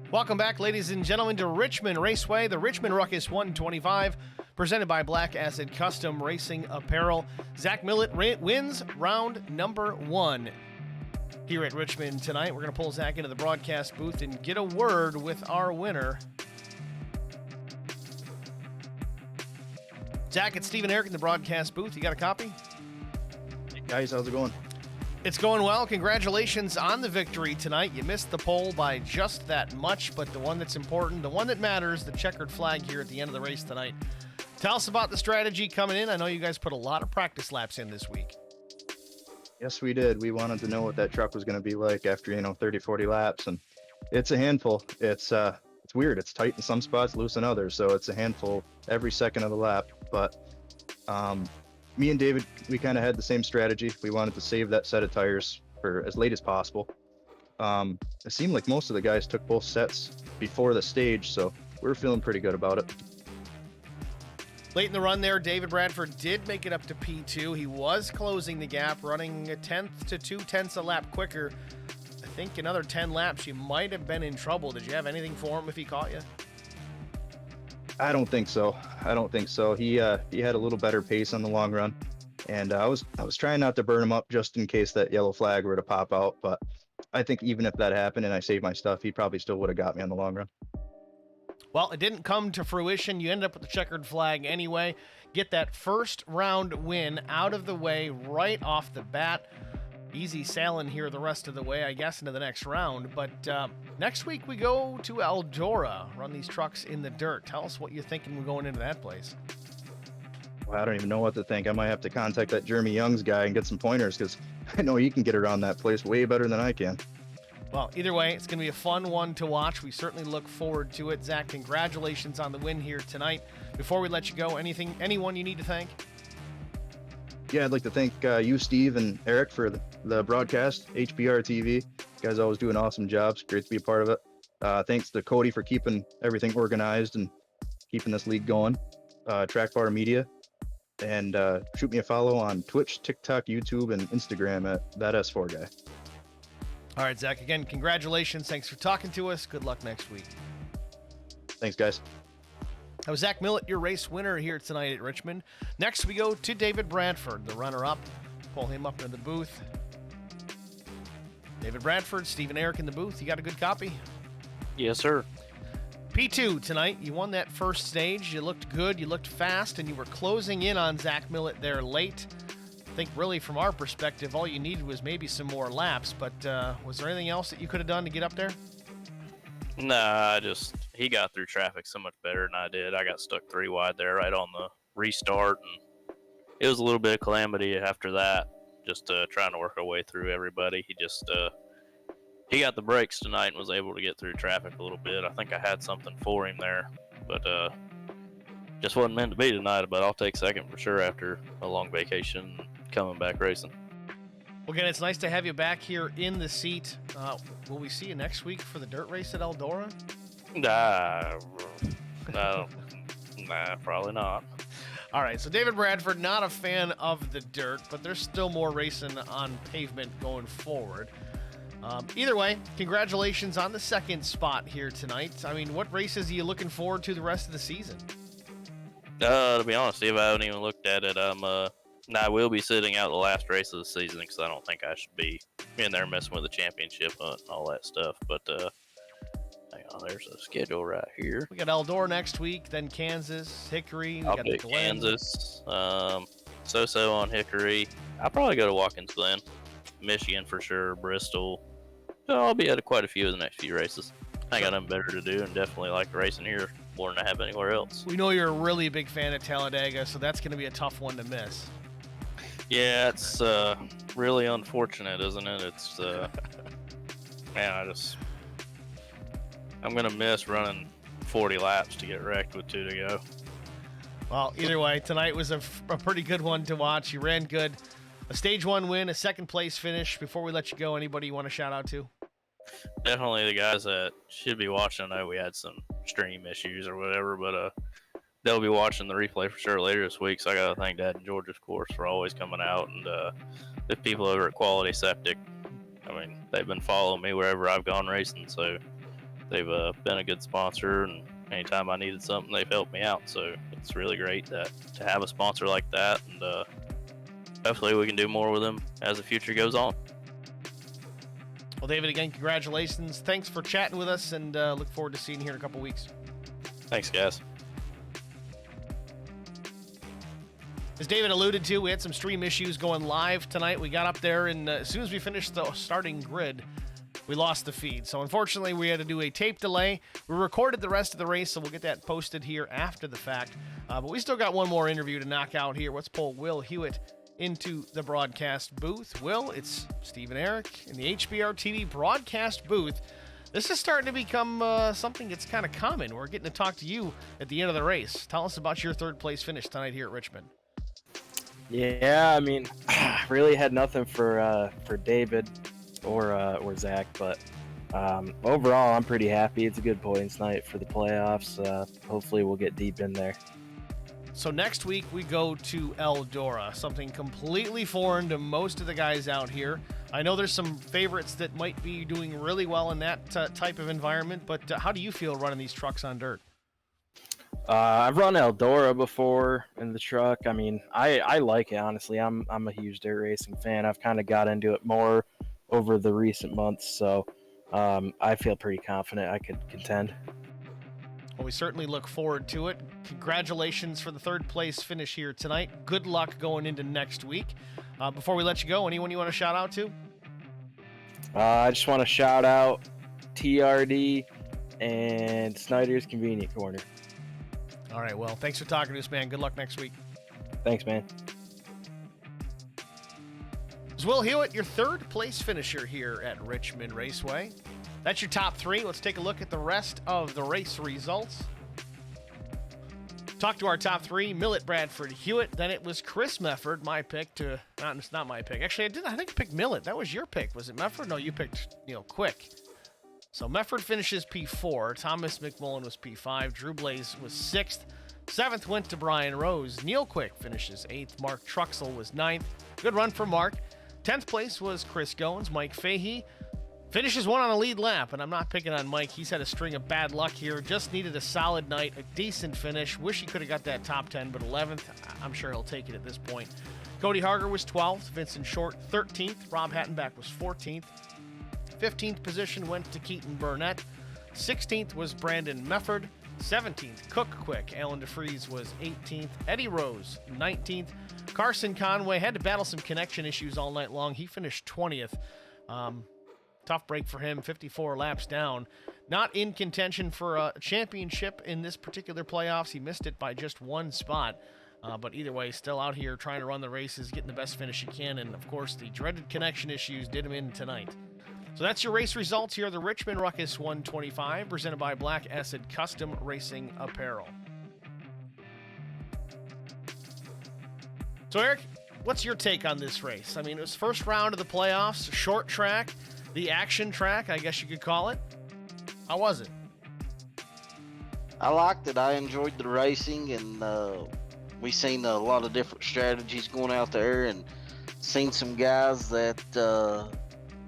Welcome back, ladies and gentlemen, to Richmond Raceway, the Richmond Ruckus 125, presented by Black Acid Custom Racing Apparel. Zach Millett wins round number 1 here at Richmond tonight. We're going to pull Zach into the broadcast booth and get a word with our winner. Zach, it's Steve and Eric in the broadcast booth. You got a copy? Hey guys, how's it going? It's going well. Congratulations on the victory tonight. You missed the pole by just that much, but the one that's important, the one that matters, the checkered flag here at the end of the race tonight. Tell us about the strategy coming in. I know you guys put a lot of practice laps in this week. Yes, we did. We wanted to know what that truck was going to be like after, 30, 40 laps, and it's a handful. It's weird. It's tight in some spots, loose in others, so it's a handful every second of the lap. But me and David, we kind of had the same strategy. We wanted to save that set of tires for as late as possible. It seemed like most of the guys took both sets before the stage, so we were feeling pretty good about it. Late in the run there, David Bradford did make it up to P2. He was closing the gap, running a 10th to 2/10 a lap quicker. I think another 10 laps, you might have been in trouble. Did you have anything for him if he caught you? I don't think so. He had a little better pace on the long run, and I was trying not to burn him up just in case that yellow flag were to pop out. But I think even if that happened and I saved my stuff, he probably still would have got me on the long run. Well, it didn't come to fruition. You ended up with the checkered flag anyway. Get that first round win out of the way right off the bat. Easy sailing here the rest of the way, I guess, into the next round. But next week we go to Eldora, run these trucks in the dirt. Tell us what you're thinking going into that place. Well, I don't even know what to think. I might have to contact that Jeremy Young's guy and get some pointers, because I know he can get around that place way better than I can. Well, either way, it's going to be a fun one to watch. We certainly look forward to it. Zach, congratulations on the win here tonight. Before we let you go, anyone you need to thank? Yeah, I'd like to thank you, Steve, and Eric for the broadcast, HPR TV. You guys always do an awesome job. It's great to be a part of it. Thanks to Cody for keeping everything organized and keeping this league going. Track Bar Media. And shoot me a follow on Twitch, TikTok, YouTube, and Instagram at that S4 guy. All right, Zach, again, congratulations. Thanks for talking to us. Good luck next week. Thanks, guys. That was Zach Millett, your race winner here tonight at Richmond. Next, we go to David Bradford, the runner-up. Pull him up into the booth. David Bradford, Steve and Eric in the booth. You got a good copy? Yes, sir. P2 tonight. You won that first stage. You looked good. You looked fast, and you were closing in on Zach Millett there late. I think really from our perspective, all you needed was maybe some more laps, but was there anything else that you could have done to get up there? Nah, he got through traffic so much better than I did. I got stuck 3 wide there right on the restart, and it was a little bit of calamity after that, just trying to work our way through everybody. He got the brakes tonight and was able to get through traffic a little bit. I think I had something for him there, but just wasn't meant to be tonight, but I'll take second for sure after a long vacation coming back racing. Well, again, it's nice to have you back here in the seat. Will we see you next week for the dirt race at Eldora? Nah, probably not. All right, so David Bradford, not a fan of the dirt, but there's still more racing on pavement going forward. Either way, congratulations on the second spot here tonight. I mean, what races are you looking forward to the rest of the season? To be honest, Steve, I haven't even looked at it. I will be sitting out the last race of the season because I don't think I should be in there messing with the championship hunt and all that stuff. But hang on, there's a schedule right here. We got Eldora next week, then Kansas, Hickory. We I'll got pick the Glen. Kansas, so on Hickory. I'll probably go to Watkins Glen, Michigan for sure, Bristol. So I'll be at quite a few of the next few races. I got nothing better to do and definitely like racing here more than I have anywhere else. We know you're a really big fan of Talladega, so that's going to be a tough one to miss. Yeah, it's really unfortunate, isn't it? It's man, I'm gonna miss running 40 laps to get wrecked with 2 to go. Well, either way, tonight was a pretty good one to watch. You ran good. A stage 1 win, a second place finish. Before we let you go, anybody you want to shout out to? Definitely the guys that should be watching. I know we had some stream issues or whatever, but they'll be watching the replay for sure later this week. So I got to thank Dad and George, of course, for always coming out. And the people over at Quality Septic, I mean, they've been following me wherever I've gone racing. So they've been a good sponsor. And anytime I needed something, they've helped me out. So it's really great to have a sponsor like that. And hopefully we can do more with them as the future goes on. Well, David, again, congratulations. Thanks for chatting with us, and look forward to seeing you here in a couple weeks. Thanks, guys. As David alluded to, we had some stream issues going live tonight. We got up there, and as soon as we finished the starting grid, we lost the feed. So unfortunately, we had to do a tape delay. We recorded the rest of the race, so we'll get that posted here after the fact. But we still got one more interview to knock out here. Let's pull Will Hewitt into the broadcast booth. Will, it's Steve and Eric in the HBR TV broadcast booth. This is starting to become something that's kind of common. We're getting to talk to you at the end of the race. Tell us about your third place finish tonight here at Richmond. Yeah, I mean, really had nothing for David or Zach, but overall, I'm pretty happy. It's a good points night for the playoffs. Hopefully, we'll get deep in there. So next week, we go to Eldora, something completely foreign to most of the guys out here. I know there's some favorites that might be doing really well in that type of environment, but how do you feel running these trucks on dirt? I've run Eldora before in the truck. I mean, I like it, honestly. I'm a huge dirt racing fan. I've kind of got into it more over the recent months, so I feel pretty confident I could contend. Well, we certainly look forward to it. Congratulations for the third place finish here tonight. Good luck going into next week. Before we let you go, anyone you want to shout out to? I just want to shout out TRD and Snyder's Convenient Corner. All right, well, thanks for talking to us, man. Good luck next week. Thanks, man. It's Will Hewitt, your third place finisher here at Richmond Raceway. That's your top three. Let's take a look at the rest of the race results. Talk to our top three: Millett, Bradford, Hewitt. Then it was Chris Mefford, my pick to it's not my pick. Actually, I think I picked Millett. That was your pick. Was it Mefford? No, you picked Quick. So Mefford finishes P4. Thomas McMullen was P5. Drew Blaze was 6th. 7th went to Brian Rose. Neil Quick finishes 8th. Mark Truxell was 9th. Good run for Mark. 10th place was Chris Goins. Mike Fahey finishes one on a lead lap, and I'm not picking on Mike. He's had a string of bad luck here. Just needed a solid night, a decent finish. Wish he could have got that top 10, but 11th, I'm sure he'll take it at this point. Cody Harger was 12th. Vincent Short, 13th. Rob Hattenbach was 14th. 15th position went to Keaton Burnett. 16th was Brandon Mefford. 17th, Cook Quick. Alan DeFries was 18th. Eddie Rose, 19th. Carson Conway had to battle some connection issues all night long. He finished 20th. Tough break for him, 54 laps down. Not in contention for a championship in this particular playoffs. He missed it by just one spot. But either way, still out here trying to run the races, getting the best finish he can. And, of course, the dreaded connection issues did him in tonight. So that's your race results here. The Richmond Ruckus 125, presented by Black Acid Custom Racing Apparel. So, Eric, what's your take on this race? I mean, it was first round of the playoffs, short track, the action track, I guess you could call it. How was it? I liked it. I enjoyed the racing, and we seen a lot of different strategies going out there, and seen some guys that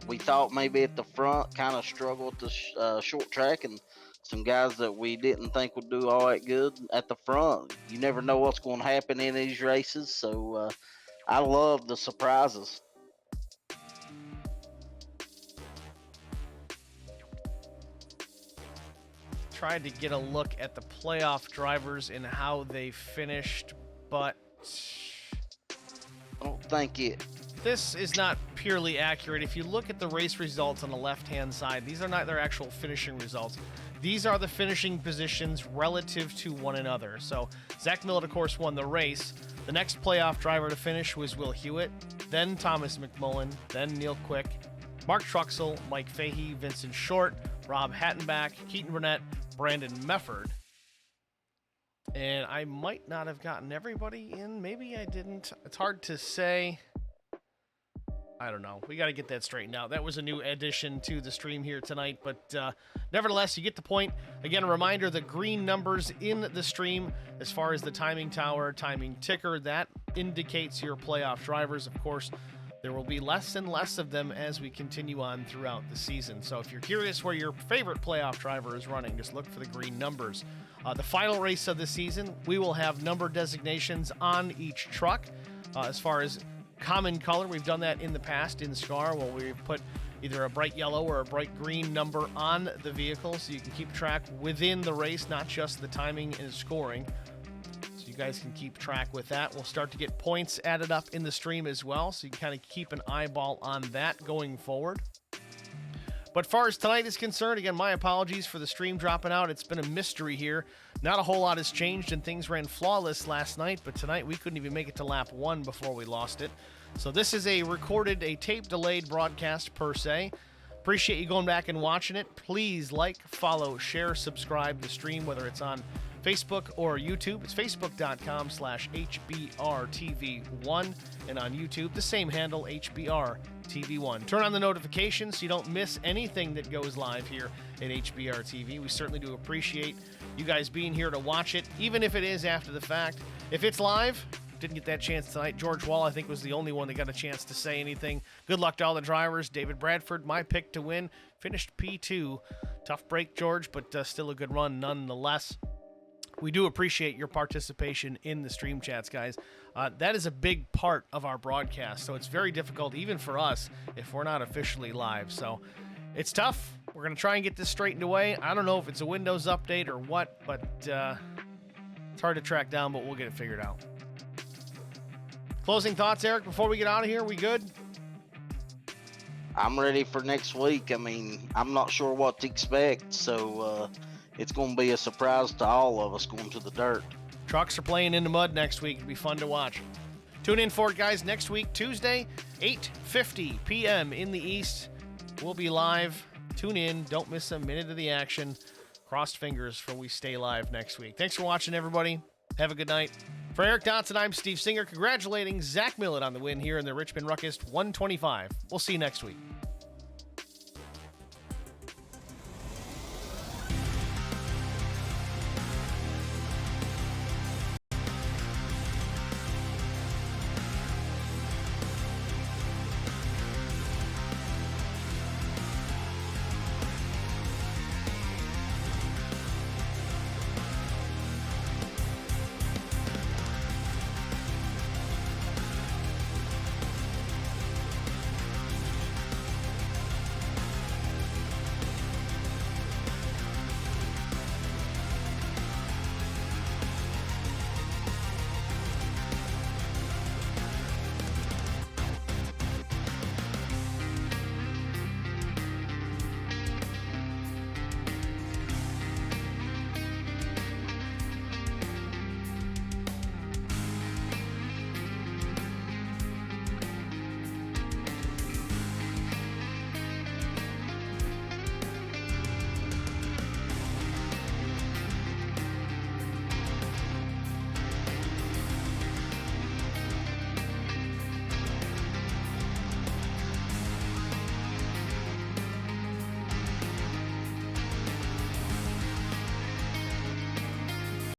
we thought maybe at the front kind of struggled at the short track, and some guys that we didn't think would do all that good at the front. You never know what's going to happen in these races, so I love the surprises. Tried to get a look at the playoff drivers and how they finished, but I don't think this is not purely accurate. If you look at the race results on the left-hand side, these are not their actual finishing results. These are the finishing positions relative to one another. So Zach Millett, of course, won the race. The next playoff driver to finish was Will Hewitt, then Thomas McMullen, then Neil Quick, Mark Truxell, Mike Fahey, Vincent Short, Rob Hattenbach, Keaton Burnett, Brandon Mefford. And I might not have gotten everybody in. Maybe I didn't. It's hard to say. I don't know. We got to get that straightened out. That was a new addition to the stream here tonight, but nevertheless, you get the point. Again, a reminder, the green numbers in the stream as far as the timing tower, timing ticker, that indicates your playoff drivers. Of course, there will be less and less of them as we continue on throughout the season. So if you're curious where your favorite playoff driver is running, just look for the green numbers. The final race of the season, we will have number designations on each truck. As far as common color, we've done that in the past in SCAR, where we've put either a bright yellow or a bright green number on the vehicle so you can keep track within the race, not just the timing and scoring. So you guys can keep track with that. We'll start to get points added up in the stream as well, so you can kind of keep an eyeball on that going forward. But far as tonight is concerned, again, my apologies for the stream dropping out. It's been a mystery here. Not a whole lot has changed, and things ran flawless last night, but tonight we couldn't even make it to lap 1 before we lost it. So this is a tape-delayed broadcast per se. Appreciate you going back and watching it. Please like, follow, share, subscribe to the stream, whether it's on Facebook or YouTube. It's facebook.com/HBRTV1, and on YouTube, the same handle, HBRTV1. Turn on the notifications so you don't miss anything that goes live here at HBRTV. We certainly do appreciate you guys being here to watch it, even if it is after the fact. If it's live, didn't get that chance tonight. George Wall, I think, was the only one that got a chance to say anything. Good luck to all the drivers. David Bradford, my pick to win, finished P2. Tough break, George, but still a good run nonetheless. We do appreciate your participation in the stream chats, guys. That is a big part of our broadcast, so it's very difficult, even for us, if we're not officially live. So it's tough. We're going to try and get this straightened away. I don't know if it's a Windows update or what, but it's hard to track down, but we'll get it figured out. Closing thoughts, Eric, before we get out of here? We good? I'm ready for next week. I mean, I'm not sure what to expect, so it's going to be a surprise to all of us going to the dirt. Trucks are playing in the mud next week. It'll be fun to watch. Tune in for it, guys, next week, Tuesday, 8:50 p.m. in the East. We'll be live. Tune in. Don't miss a minute of the action. Crossed fingers for we stay live next week. Thanks for watching, everybody. Have a good night. For Eric Dotson, I'm Steve Singer, congratulating Zach Millett on the win here in the Richmond Ruckus 125. We'll see you next week.